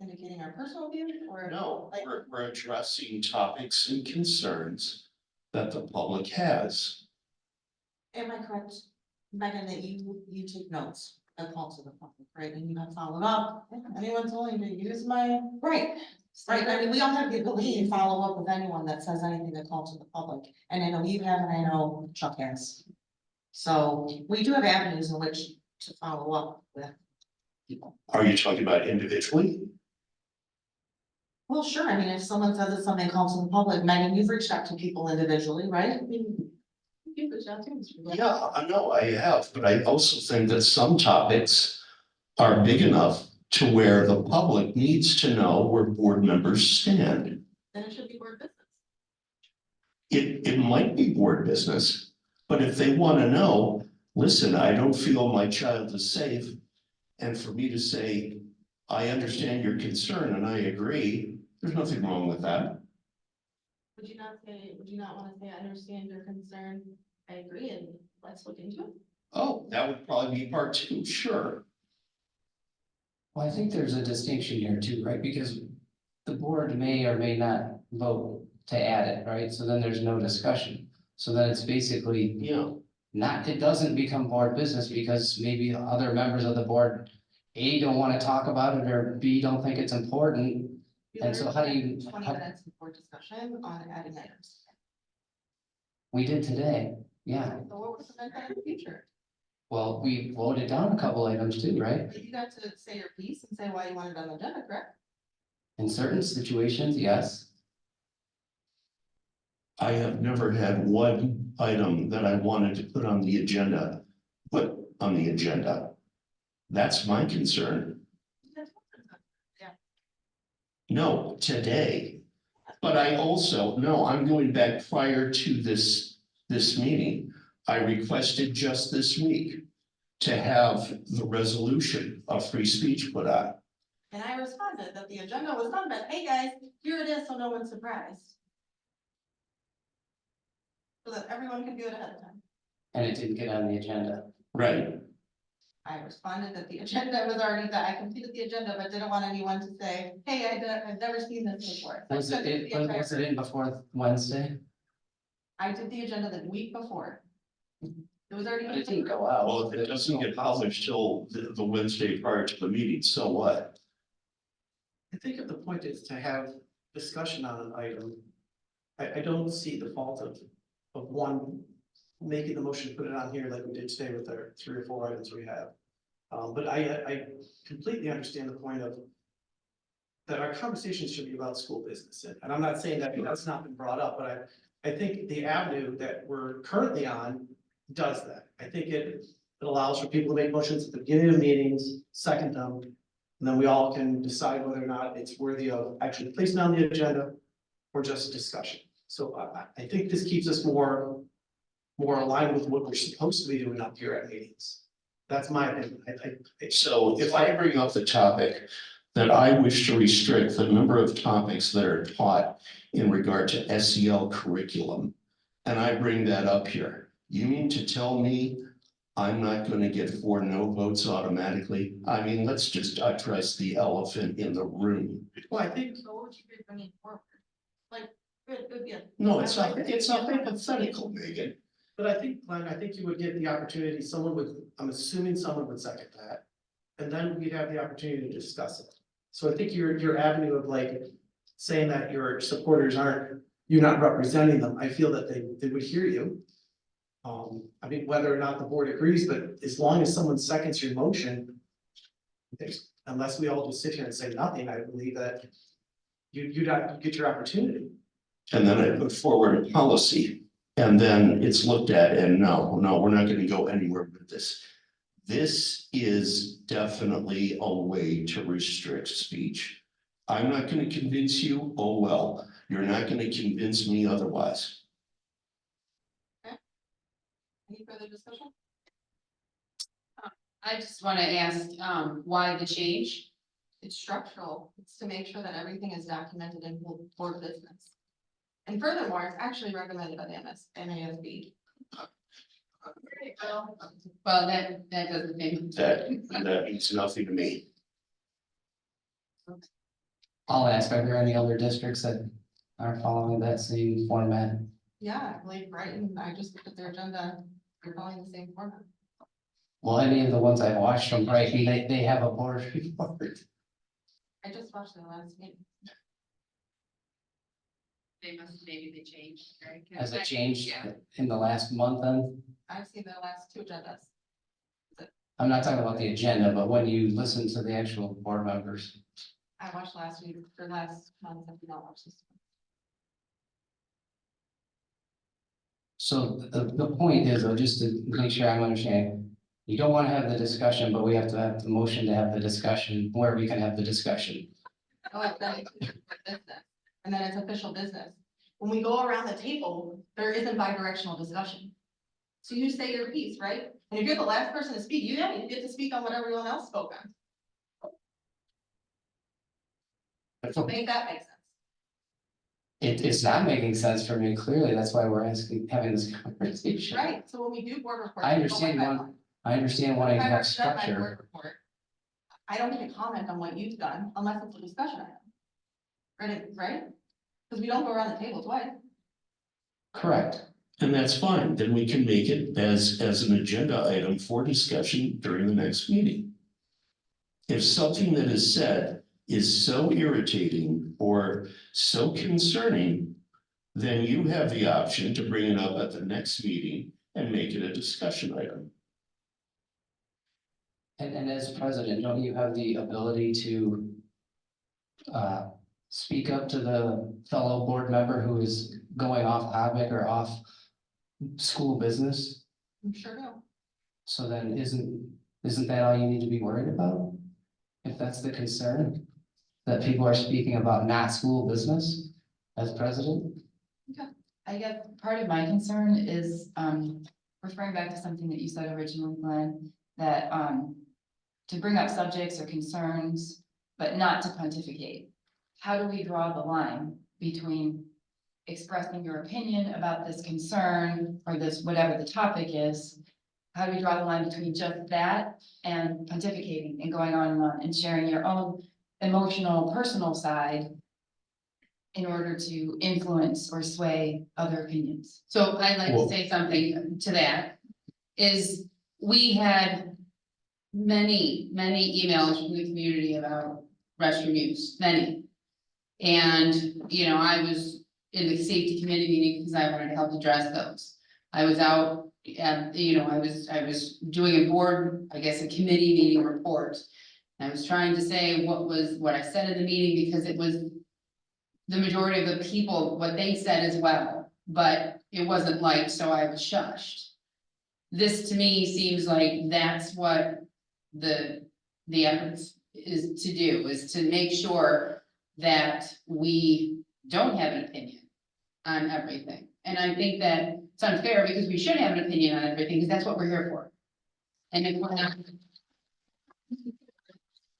indicating our personal view or? No, like- we're addressing topics and concerns that the public has. Am I correct, Megan, that you take notes that call to the public, right, and you have followed up? Anyone's willing to use my. Right, right, I mean, we all have the ability to follow up with anyone that says anything that calls to the public, and I know you have, and I know Chuck has. So we do have avenues in which to follow up with people. Are you talking about individually? Well, sure, I mean, if someone says it's something calls to the public, Megan, you've reached out to people individually, right? You could shout too, Mr. Blair. Yeah, I know I have, but I also think that some topics are big enough to where the public needs to know where board members stand. Then it should be board business. It might be board business, but if they want to know, listen, I don't feel my child is safe. And for me to say, I understand your concern and I agree, there's nothing wrong with that. Would you not want to say, I understand your concern, I agree, and let's look into it? Oh, that would probably be part two, sure. Well, I think there's a distinction here too, right? Because the board may or may not vote to add it, right? So then there's no discussion. So then it's basically Yeah. not, it doesn't become board business because maybe other members of the board, A, don't want to talk about it, or B, don't think it's important. And so how do you- 20 minutes before discussion on adding items. We did today, yeah. So what was the next in the future? Well, we voted down a couple items too, right? But you got to say your piece and say why you wanted it on the agenda, correct? In certain situations, yes. I have never had one item that I wanted to put on the agenda, put on the agenda. That's my concern. Yeah. No, today. But I also, no, I'm going back prior to this meeting. I requested just this week to have the resolution of free speech put on. And I responded that the agenda was done, but hey guys, here it is, so no one's surprised. So that everyone can do it ahead of time. And it didn't get on the agenda. Right. I responded that the agenda was already done. I completed the agenda, but didn't want anyone to say, hey, I've never seen this before. So I Was sent it, to the entire was it in before Wednesday? I did the agenda the week before. It was already. But it didn't go out. Well, if it doesn't get published till the Wednesday prior to the meeting, so what? I think if the point is to have discussion on an item, I don't see the fault of one making the motion to put it on here like we did today with our 3 or 4 items we have. But I completely understand the point of that our conversations should be about school business. And I'm not saying that that's not been brought up, but I think the avenue that we're currently on does that. I think it allows for people to make motions at the beginning of meetings, second them, and then we all can decide whether or not it's worthy of actually placing on the agenda or just discussion. So I think this keeps us more aligned with what we're supposed to be doing up here at meetings. That's my opinion. So if I bring up the topic that I wish to restrict the number of topics that are taught in regard to SEL curriculum, and I bring that up here, you mean to tell me I'm not going to get 4 no votes automatically? I mean, let's just address the elephant in the room. Well, I think, So what would you be bringing forward? Like, it would be a. No, it's a hypothetical, Megan. but I think, Glenn, I think you would get the opportunity, I'm assuming someone would second that. And then we'd have the opportunity to discuss it. So I think your avenue of like saying that your supporters you're not representing them, I feel that they would hear you. I mean, whether or not the board agrees, but as long as someone seconds your motion, unless we all just sit here and say nothing, I believe that you get your opportunity. And then I put forward a policy, and then it's looked at and no, we're not going to go anywhere with this. This is definitely a way to restrict speech. I'm not going to convince you, oh well, you're not going to convince me otherwise. Any further discussion? I just want to ask, why the change? It's structural. It's to make sure that everything is documented in board business. And furthermore, it's actually recommended by the MASB. Well, that doesn't mean. That means nothing to me. I'll ask, are there any other districts that are following that same format? Yeah, I believe Brighton, I just looked at their agenda, they're following the same format. Well, any of the ones I watched from Brighton, they have a board report. I just watched their last meeting. Maybe they changed, right? Has it changed Yeah. in the last month then? I've seen their last two agendas. I'm not talking about the agenda, but when you listen to the actual board members. I watched last week, or last month, I did not watch this one. So the point is, though, just to make sure I'm understanding, you don't want to have the discussion, but we have to have the motion to have the discussion where we can have the discussion. Oh, then it's business, and then it's official business. When we go around the table, there isn't bi-directional discussion. So you say your piece, right? And if you're the last person to speak, you get to speak on what everyone else spoke on. So make that make sense. It's not making sense for me, clearly, that's why we're having this conversation. Right, so when we do board reports. I we go understand one by one, one. I understand wanting to If I have present my board structure. report, I don't get to comment on what you've done unless it's a discussion item. Right? Because we don't go around the table twice. Correct. And that's fine. Then we can make it as an agenda item for discussion during the next meeting. If something that is said is so irritating or so concerning, then you have the option to bring it up at the next meeting and make it a discussion item. And as president, don't you have the ability to speak up to the fellow board member who is going off topic or off school business? I'm sure do. So then isn't that all you need to be worried about? If that's the concern, that people are speaking about not school business as president? I guess part of my concern is, referring back to something that you said originally, Glenn, that, to bring up subjects or concerns, but not to pontificate. How do we draw the line between expressing your opinion about this concern or this, whatever the topic is? How do we draw the line between just that and pontificating and going on and sharing your own emotional, personal side in order to influence or sway other opinions? So I'd like to Well- say something to that, is we had many emails from the community about restroom use, many. And, you know, I was in the safety committee meeting because I wanted to help address those. I was out, you know, I was doing a board, I guess, a committee meeting report. I was trying to say what I said in the meeting because it was the majority of the people, what they said as well, but it wasn't liked, so I was shushed. This to me seems like that's what the effort is to do, is to make sure that we don't have an opinion on everything. And I think that it's unfair because we should have an opinion on everything, because that's what we're here for. And if we're not.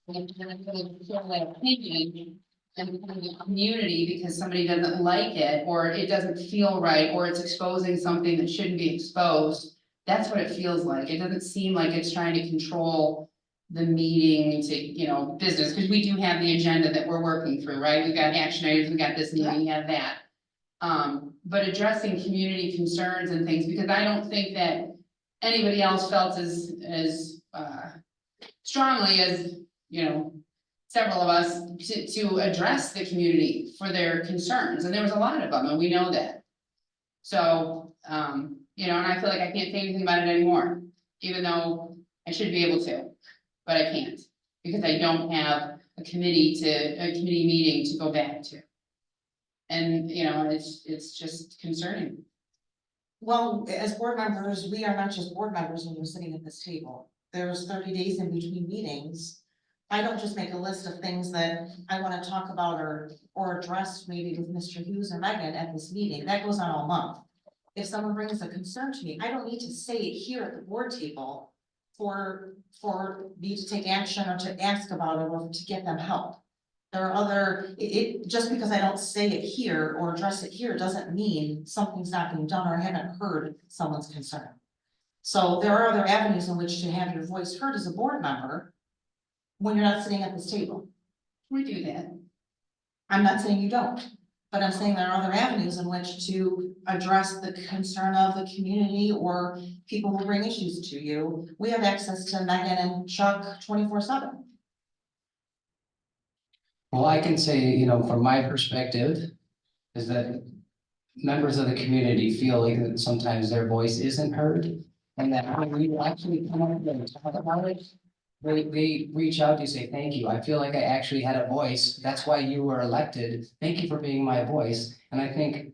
Opinion and the community because somebody doesn't like it, or it doesn't feel right, or it's exposing something that shouldn't be exposed. That's what it feels like. It doesn't seem like it's trying to control the meeting to, you know, business, because we do have the agenda that we're working through, right? We've got action items, we got this, and we have that. But addressing community concerns and things, because I don't think that anybody else felt as strongly as, you know, several of us to address the community for their concerns, and there was a lot of them, and we know that. So, you know, and I feel like I can't say anything about it anymore, even though I should be able to, but I can't, because I don't have a committee meeting to go back to. And, you know, it's just concerning. Well, as board members, we are not just board members when we're sitting at this table. there's 30 days in between meetings. I don't just make a list of things that I want to talk about or address maybe with Mr. Hughes or Megan at this meeting. That goes on all month. If someone brings a concern to me, I don't need to say it here at the board table for me to take action or to ask about it or to get them help. There are other, just because I don't say it here or address it here doesn't mean something's not being done or I haven't heard someone's concern. So there are other avenues in which to have your voice heard as a board member when you're not sitting at this table. We do that. I'm not saying you don't, but I'm saying there are other avenues in which to address the concern of the community or people who bring issues to you. We have access to Megan and Chuck 24/7. Well, I can say, you know, from my perspective, is that members of the community feel like that sometimes their voice isn't heard. And that when we actually come up and talk about it, they reach out to say, thank you. I feel like I actually had a voice. That's why you were elected. Thank you for being my voice. And I think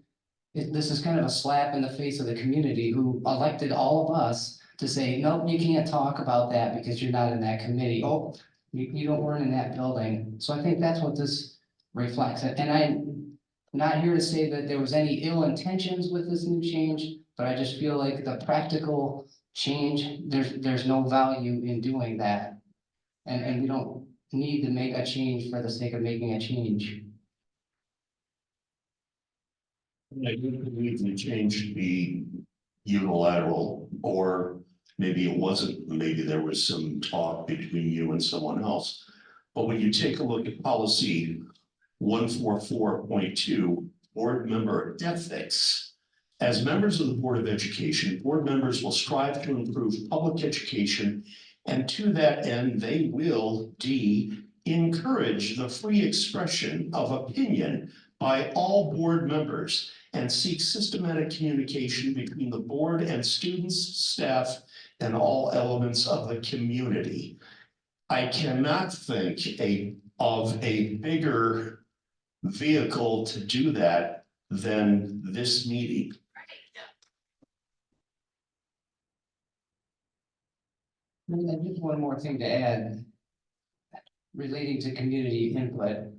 this is kind of a slap in the face of the community who elected all of us to say, nope, you can't talk about that because you're not in that committee. Oh, you don't weren't in that building. So I think that's what this reflects. And I'm not here to say that there was any ill intentions with this new change, but I just feel like the practical change, there's no value in doing that. And we don't need to make a change for the sake of making a change. I do believe the change should be unilateral, or maybe it wasn't, maybe there was some talk between you and someone else. But when you take a look at policy 144.2, board member ethics, as members of the Board of Education, board members will strive to improve public education, and to that end, they will encourage the free expression of opinion by all board members and seek systematic communication between the board and students, staff, and all elements of the community. I cannot think of a bigger vehicle to do that than this meeting. And just one more thing to add relating to community input.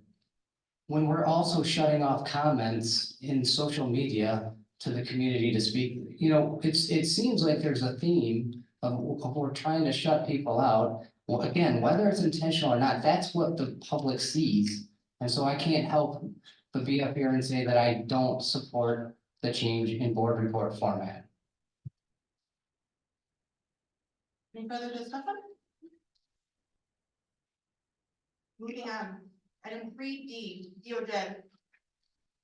When we're also shutting off comments in social media to the community to speak, you know, it seems like there's a theme of we're trying to shut people out. Well, again, whether it's intentional or not, that's what the public sees. And so I can't help but be up here and say that I don't support the change in board report format. Any further discussion? Moving on, item 3D, DOJ.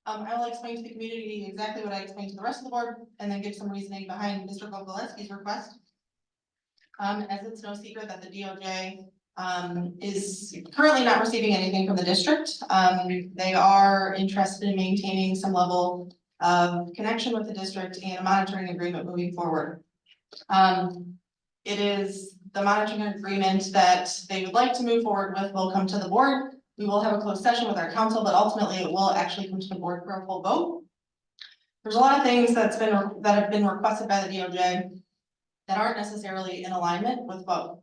I will explain to the community exactly what I explained to the rest of the board and then give some reasoning behind Mr. Gogolewski's request. As it's no secret that the DOJ is currently not receiving anything from the district. They are interested in maintaining some level of connection with the district and a monitoring agreement moving forward. It is the monitoring agreement that they would like to move forward with will come to the board. We will have a closed session with our council, but ultimately it will actually come to the board for a full vote. There's a lot of things that have been requested by the DOJ that aren't necessarily in alignment with what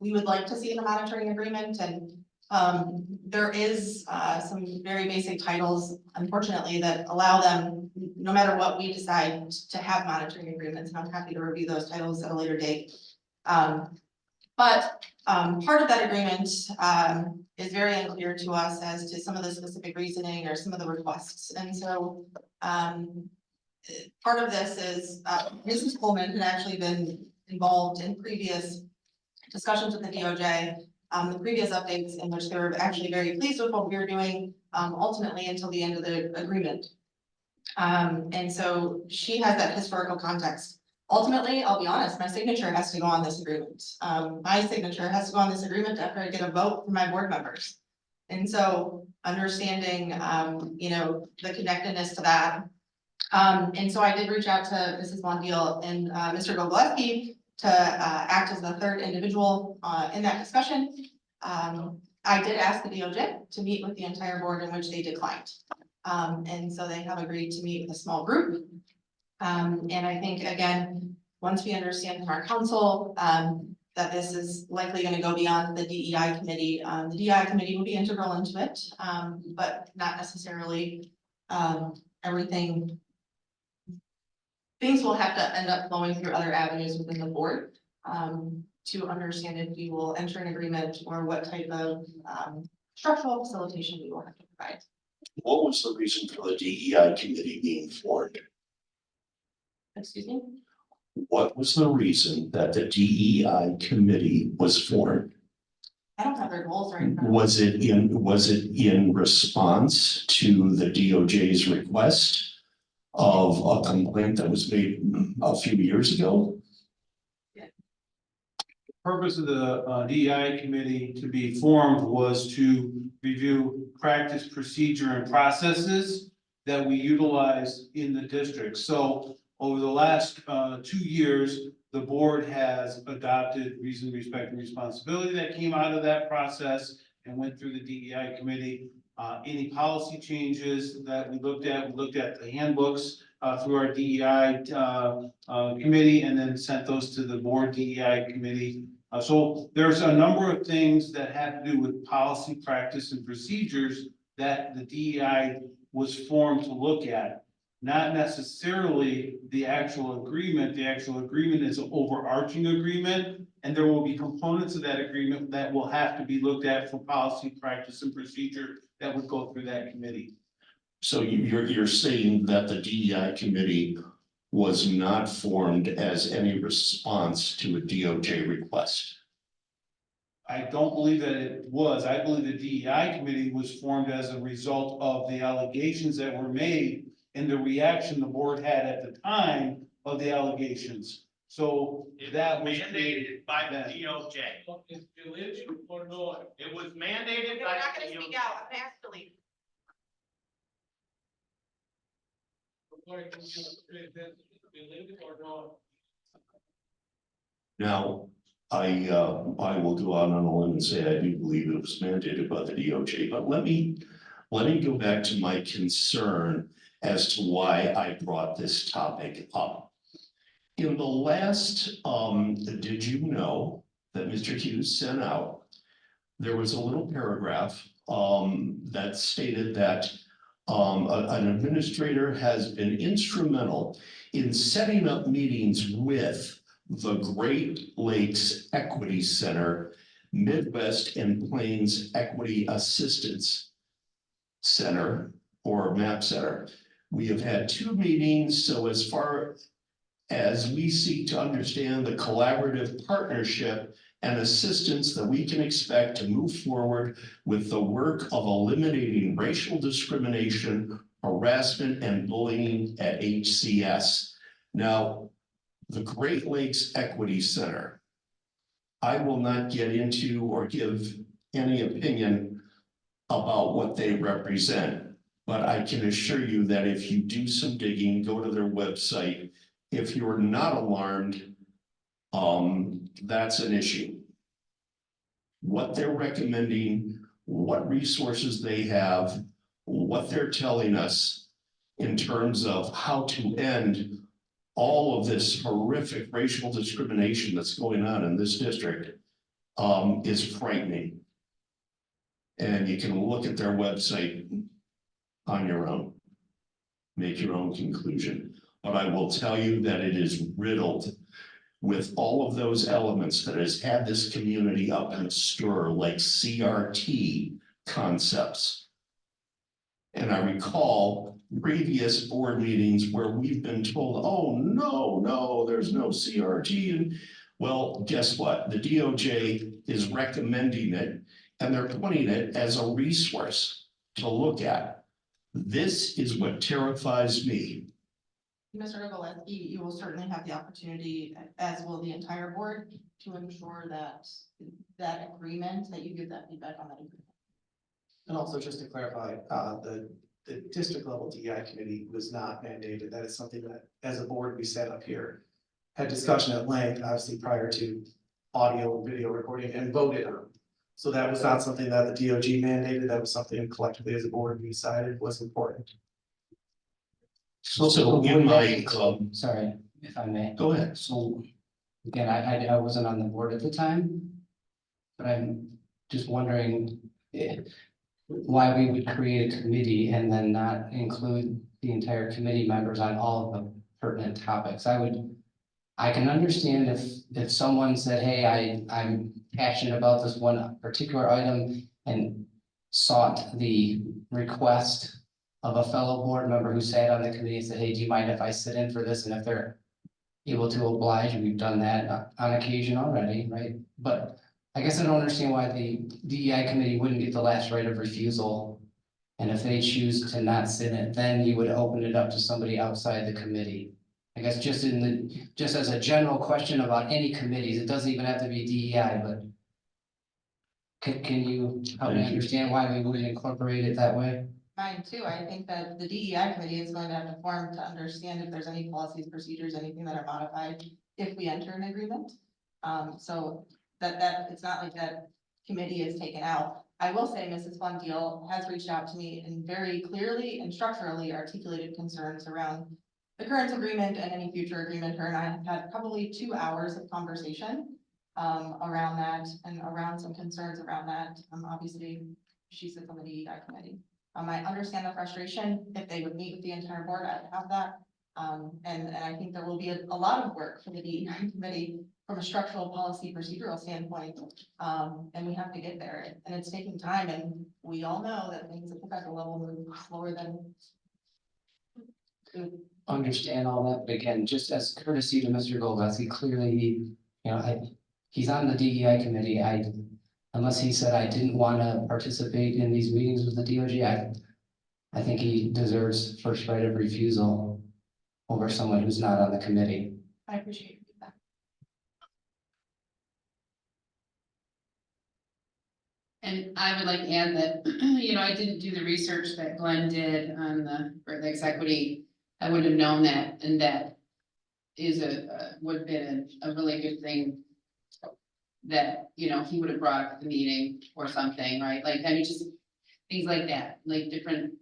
we would like to see in the monitoring agreement. And there is some very basic titles, unfortunately, that allow them, no matter what we decide, to have monitoring agreements. And I'm happy to review those titles at a later date. But part of that agreement is very unclear to us as to some of the specific reasoning or some of the requests. And so part of this is Mrs. Coleman had actually been involved in previous discussions with the DOJ, the previous updates in which they were actually very pleased with what we were doing, ultimately until the end of the agreement. And so she has that historical context. Ultimately, I'll be honest, my signature has to go on this agreement. My signature has to go on this agreement after I get a vote from my board members. And so understanding, you know, the connectedness to that. And so I did reach out to Mrs. Mondial and Mr. Gogolewski to act as the third individual in that discussion. I did ask the DOJ to meet with the entire board, in which they declined. And so they have agreed to meet with a small group. And I think, again, once we understand from our council, that this is likely gonna go beyond the DEI committee, the DEI committee will be integral into it, but not necessarily, everything. Things will have to end up flowing through other avenues within the board, to understand if we will enter an agreement or what type of, structural facilitation we will have to provide. What was the reason for the DEI committee being formed? Excuse me? What was the reason that the DEI committee was formed? I don't have their goals right in front of me. Was it in response to the DOJ's request of a complaint that was made a few years ago? Purpose of the DEI committee to be formed was to review practice, procedure, and processes that we utilize in the district. So over the last 2 years, the board has adopted reason, respect, and responsibility that came out of that process and went through the DEI committee. Any policy changes that we looked at the handbooks through our DEI committee, and then sent those to the board DEI committee. So there's a number of things that have to do with policy, practice, and procedures that the DEI was formed to look at. Not necessarily the actual agreement. The actual agreement is an overarching agreement, and there will be components of that agreement that will have to be looked at for policy, practice, and procedure that would go through that committee. So you're saying that the DEI committee was not formed as any response to a DOJ request? I don't believe that it was. I believe the DEI committee was formed as a result of the allegations that were made and the reaction the board had at the time of the allegations. So that was mandated by the that. DOJ. It was mandated We're by not the gonna DOJ. speak out, I'm gonna ask to leave. Now, I will go out on a limb and say I do believe it was mandated by the DOJ, but let me go back to my concern as to why I brought this topic up. In the last, did you know that Mr. Hughes sent out, there was a little paragraph that stated that an administrator has been instrumental in setting up meetings with the Great Lakes Equity Center, Midwest and Plains Equity Assistance Center, or MAP Center. We have had 2 meetings, so as far as we seek to understand the collaborative partnership and assistance that we can expect to move forward with the work of eliminating racial discrimination, harassment, and bullying at HCS. Now, the Great Lakes Equity Center, I will not get into or give any opinion about what they represent, but I can assure you that if you do some digging, go to their website. If you're not alarmed, that's an issue. What they're recommending, what resources they have, what they're telling us in terms of how to end all of this horrific racial discrimination that's going on in this district is frightening. And you can look at their website on your own, make your own conclusion. But I will tell you that it is riddled with all of those elements that has had this community up in a stir, like CRT concepts. And I recall previous board meetings where we've been told, oh, no, there's no CRT. And well, guess what? The DOJ is recommending it, and they're putting it as a resource to look at. This is what terrifies me. Mr. Ogoleski, you will certainly have the opportunity, as will the entire board, to ensure that that agreement, that you give that feedback on that agreement. And also just to clarify, the district level DEI committee was not mandated. That is something that as a board we set up here. Had discussion at length, obviously prior to audio and video recording, and voted on. So that was not something that the DOJ mandated. That was something collectively as a board we decided was important. So in my, sorry, if I may. Go ahead. So, again, I wasn't on the board at the time. But I'm just wondering why we would create a committee and then not include the entire committee members on all of the pertinent topics. I can understand if someone said, hey, I'm passionate about this one particular item and sought the request of a fellow board member who sat on the committee and said, hey, do you mind if I sit in for this? And if they're able to oblige, we've done that on occasion already, right? But I guess I don't understand why the DEI committee wouldn't get the last right of refusal. And if they choose to not sit in it, then you would open it up to somebody outside the committee. I guess just as a general question about any committees, it doesn't even have to be DEI, but can you help me understand why we would incorporate it that way? Mine too. I think that the DEI committee is going to have to form to understand if there's any policies, procedures, anything that are modified if we enter an agreement. So that it's not like that committee is taken out. I will say Mrs. Fundiel has reached out to me and very clearly and structurally articulated concerns around the current agreement and any future agreement. Her and I have had probably 2 hours of conversation around that and around some concerns around that. Obviously, she sits on the DEI committee. I understand the frustration. If they would meet with the entire board, I'd have that. And I think there will be a lot of work for the DEI committee from a structural policy procedural standpoint. And we have to get there, and it's taking time, and we all know that things at the federal level move slower than. Understand all that, but again, just as courtesy to Mr. Goldsby, clearly, he's on the DEI committee. Unless he said I didn't want to participate in these meetings with the DOJ, I think he deserves first right of refusal over someone who's not on the committee. I appreciate that. And I would like to add that, I didn't do the research that Glenn did on the Fairfax Equity. I would have known that, and that is would have been a really good thing that, he would have brought up at the meeting or something, right? Like, just things like that, like different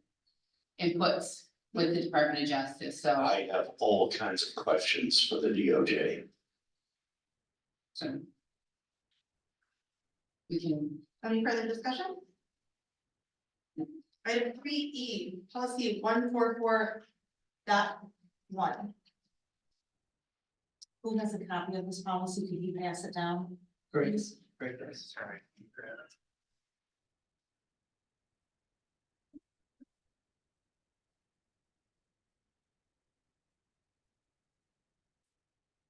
inputs with the Department of Justice, so. I have all kinds of questions for the DOJ. So we can. Any further discussion? Item 3E, policy 144.1. Who has a copy of this policy? Could you pass it down? Great, great, sorry.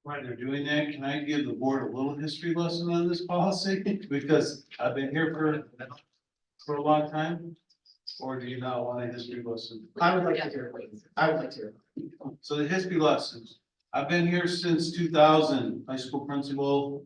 While they're doing that, can I give the board a little history lesson on this policy? Because I've been here for a long time. Or do you not want a history lesson? I would like to hear it. I would like to hear it. So the history lessons. I've been here since 2000, high school principal.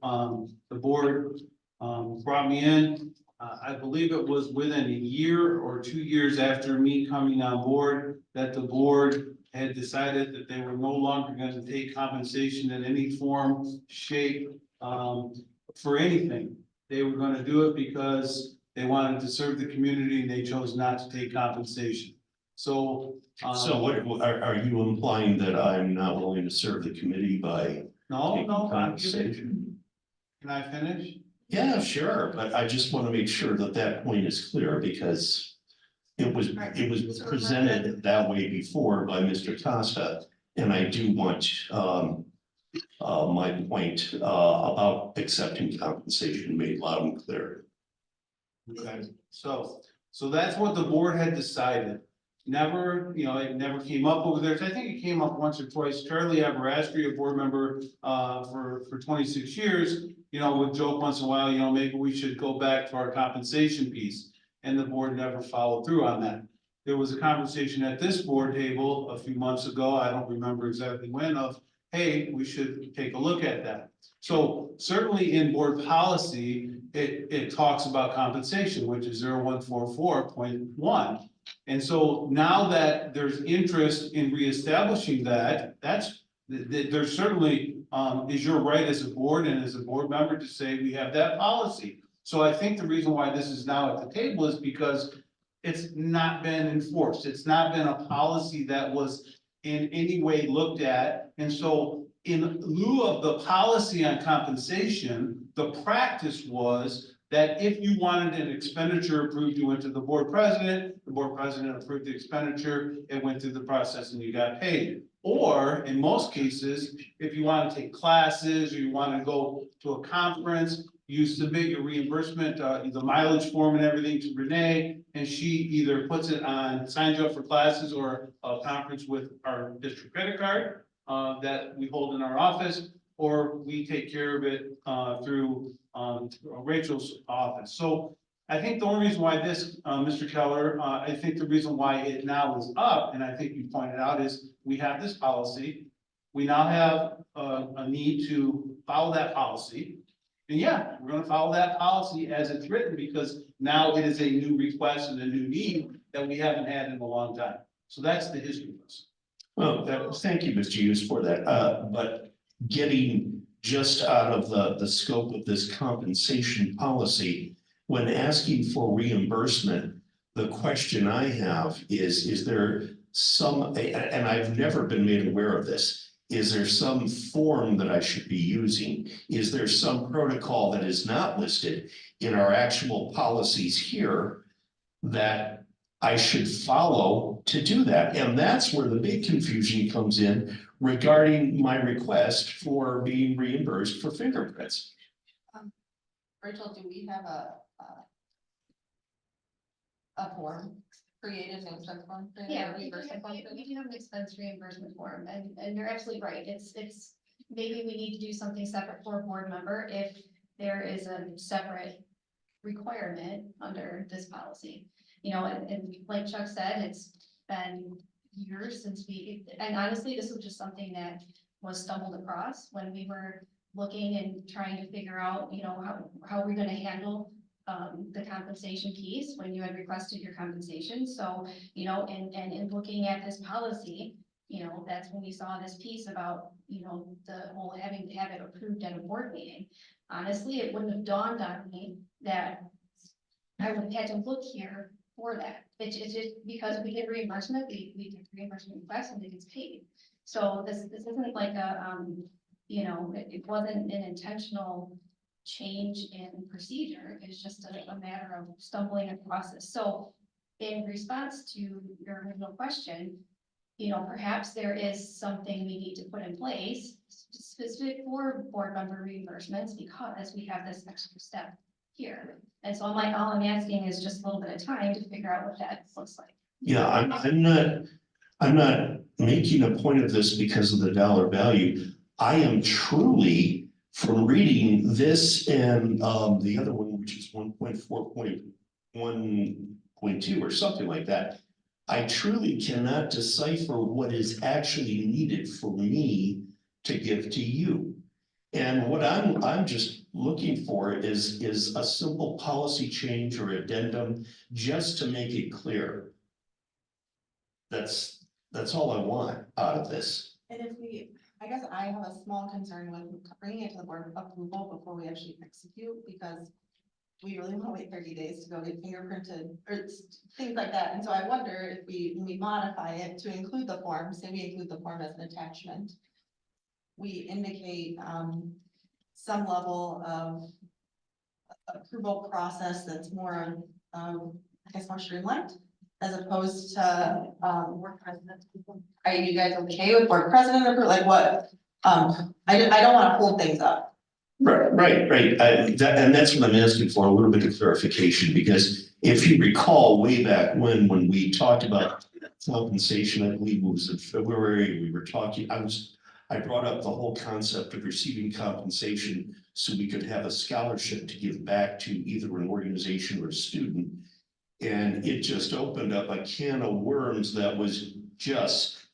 The board brought me in. I believe it was within a year or 2 years after me coming on board that the board had decided that they were no longer going to take compensation in any form, shape, for anything. They were going to do it because they wanted to serve the community and they chose not to take compensation. So. So what, are you implying that I'm not willing to serve the committee by No, taking no, compensation? can I finish? Yeah, sure, but I just want to make sure that that point is clear because it was presented that way before by Mr. Costa, and I do want my point about accepting compensation made loud and clear. Okay, so that's what the board had decided. Never, it never came up over there. I think it came up once or twice. Charlie Aberastri, a board member for 26 years, would joke once in a while, maybe we should go back to our compensation piece. And the board never followed through on that. There was a conversation at this board table a few months ago, I don't remember exactly when, of, hey, we should take a look at that. So certainly in board policy, it talks about compensation, which is 0144.1. And so now that there's interest in reestablishing that, there's certainly is your right as a board and as a board member to say we have that policy. So I think the reason why this is now at the table is because it's not been enforced. It's not been a policy that was in any way looked at. And so in lieu of the policy on compensation, the practice was that if you wanted an expenditure approved, you went to the board president approved the expenditure, it went through the process and you got paid. Or in most cases, if you want to take classes or you want to go to a conference, you submit your reimbursement, the mileage form and everything to Renee, and she either puts it on, signs you up for classes or a conference with our district credit card that we hold in our office, or we take care of it through Rachel's office. So I think the only reason why this, Mr. Keller, I think the reason why it now is up, and I think you pointed out, is we have this policy. We now have a need to follow that policy. And yeah, we're gonna follow that policy as it's written, because now it is a new request and a new need that we haven't had in a long time. So that's the history of this. Well, thank you, Mr. Hughes, for that. But getting just out of the scope of this compensation policy, when asking for reimbursement, the question I have is there some, and I've never been made aware of this, is there some form that I should be using? Is there some protocol that is not listed in our actual policies here that I should follow to do that? And that's where the big confusion comes in regarding my request for being reimbursed for fingerprints. Rachel, do we have a form created, an expense form? created, Yeah, a we do reimbursement form created? have an expense reimbursement form, and you're absolutely right, it's, maybe we need to do something separate for a board member if there is a separate requirement under this policy. You know, and like Chuck said, it's been years since and honestly, this was just something that was stumbled across when we were looking and trying to figure out, you know, how we're gonna handle the compensation piece when you had requested your compensation. So, you know, and in looking at this policy, you know, that's when we saw this piece about, you know, the whole having to have it approved at a board meeting. Honestly, it wouldn't have dawned on me that I would have had to look here for that. It's just because we get reimbursement, we get reimbursement requests and it gets paid. So this isn't like a, you know, it wasn't an intentional change in procedure. It's just a matter of stumbling across this. So in response to your original question, you know, perhaps there is something we need to put in place specific for board member reimbursements because we have this extra step here. And so all I'm asking is just a little bit of time to figure out what that looks like. Yeah, I'm not making a point of this because of the dollar value. I am truly, from reading this and the other one, which is 1.4.1.2 or something like that, I truly cannot decipher what is actually needed for me to give to you. And what I'm just looking for is a simple policy change or addendum just to make it clear. That's all I want out of this. And if I guess I have a small concern with bringing it to the board approval before we actually execute, because we really want to wait 30 days to go get fingerprinted or things like that. And so I wonder if when we modify it to include the form, say we include the form as an attachment, we indicate some level of approval process that's more, I guess, more streamlined, as opposed to board president. Are you guys okay with board president approval? Like what? I don't want to hold things up. Right. And that's what I'm asking for, a little bit of clarification, because if you recall way back when we talked about compensation, I believe it was in February, we were talking, I brought up the whole concept of receiving compensation so we could have a scholarship to give back to either an organization or a student. And it just opened up a can of worms that was just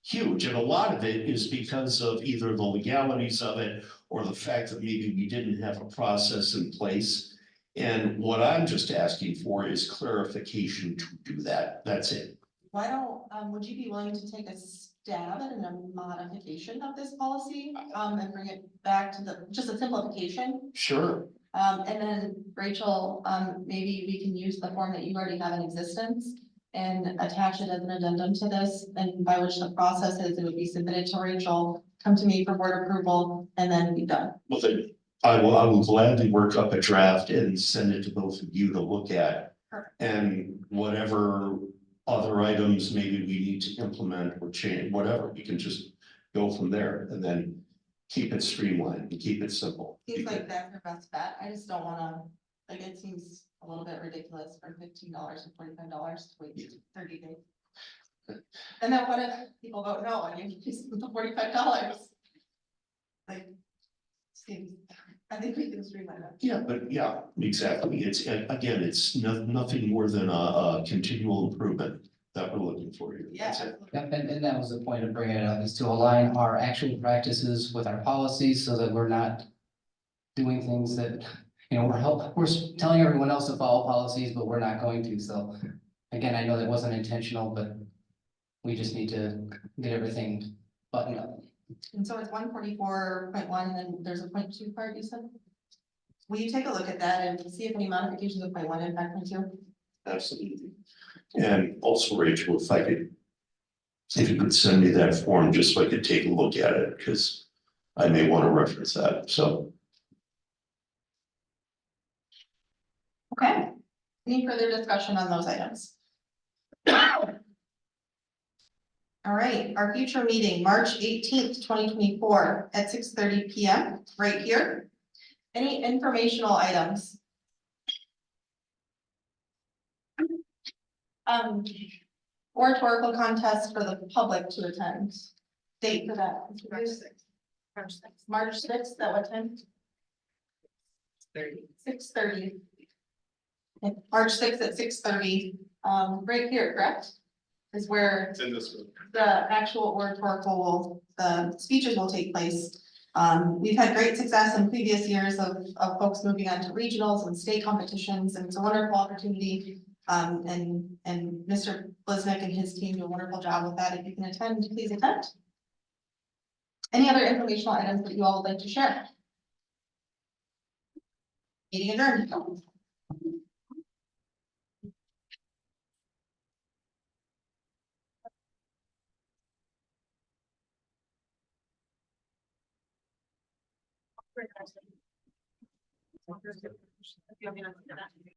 huge. And a lot of it is because of either the legalities of it or the fact that maybe we didn't have a process in place. And what I'm just asking for is clarification to do that. That's it. Why don't, would you be willing to take a stab at a modification of this policy and bring it back to just a simplification? Sure. And then Rachel, maybe we can use the form that you already have in existence and attach it as an addendum to this, and by which the process is, it would be submitted to Rachel come to me for board approval, and then be done. Well, then, I will gladly work up a draft and send it to both of you to look at. Perfect. And whatever other items maybe we need to implement or change, whatever, we can just go from there and then keep it streamlined and keep it simple. Seems like that's your best bet. I just don't wanna, like, it seems a little bit ridiculous for $15 and $45 to wait 30 days. And then what if people vote no and you just the $45? Like, seems, I think we can streamline that. Yeah, but yeah, exactly. It's, again, it's nothing more than a continual improvement that we're looking for here. Yeah. That's it. absolutely. Yep, and that was the point of bringing it up, is to align our actual practices with our policies so that we're not doing things that, you know, we're telling everyone else to follow policies, but we're not going to. So again, I know that wasn't intentional, but we just need to get everything buttoned up. And so it's 144.1, and then there's a 0.2 part, you said? Will you take a look at that and see if any modifications of 0.1 impact 0.2? Absolutely. And also, Rachel, if you could send me that form, just so I could take a look at it, because I may want to reference that, so. Okay. Any further discussion on those items? All right, our future meeting, March 18th, 2024 at 6:30 PM, right here. Any informational items? Oratorical contest for the public to attend. Date for that. March 6th, at what time? 6:30. March 6th at 6:30, right here, correct? Is where It's in this room. the actual oratorical, the speeches will take place. We've had great success in previous years of folks moving on to regionals and state competitions, and it's a wonderful opportunity. And Mr. Bliznick and his team do a wonderful job with that. If you can attend, please attend. Any other informational items that you all would like to share? Meeting adjourned.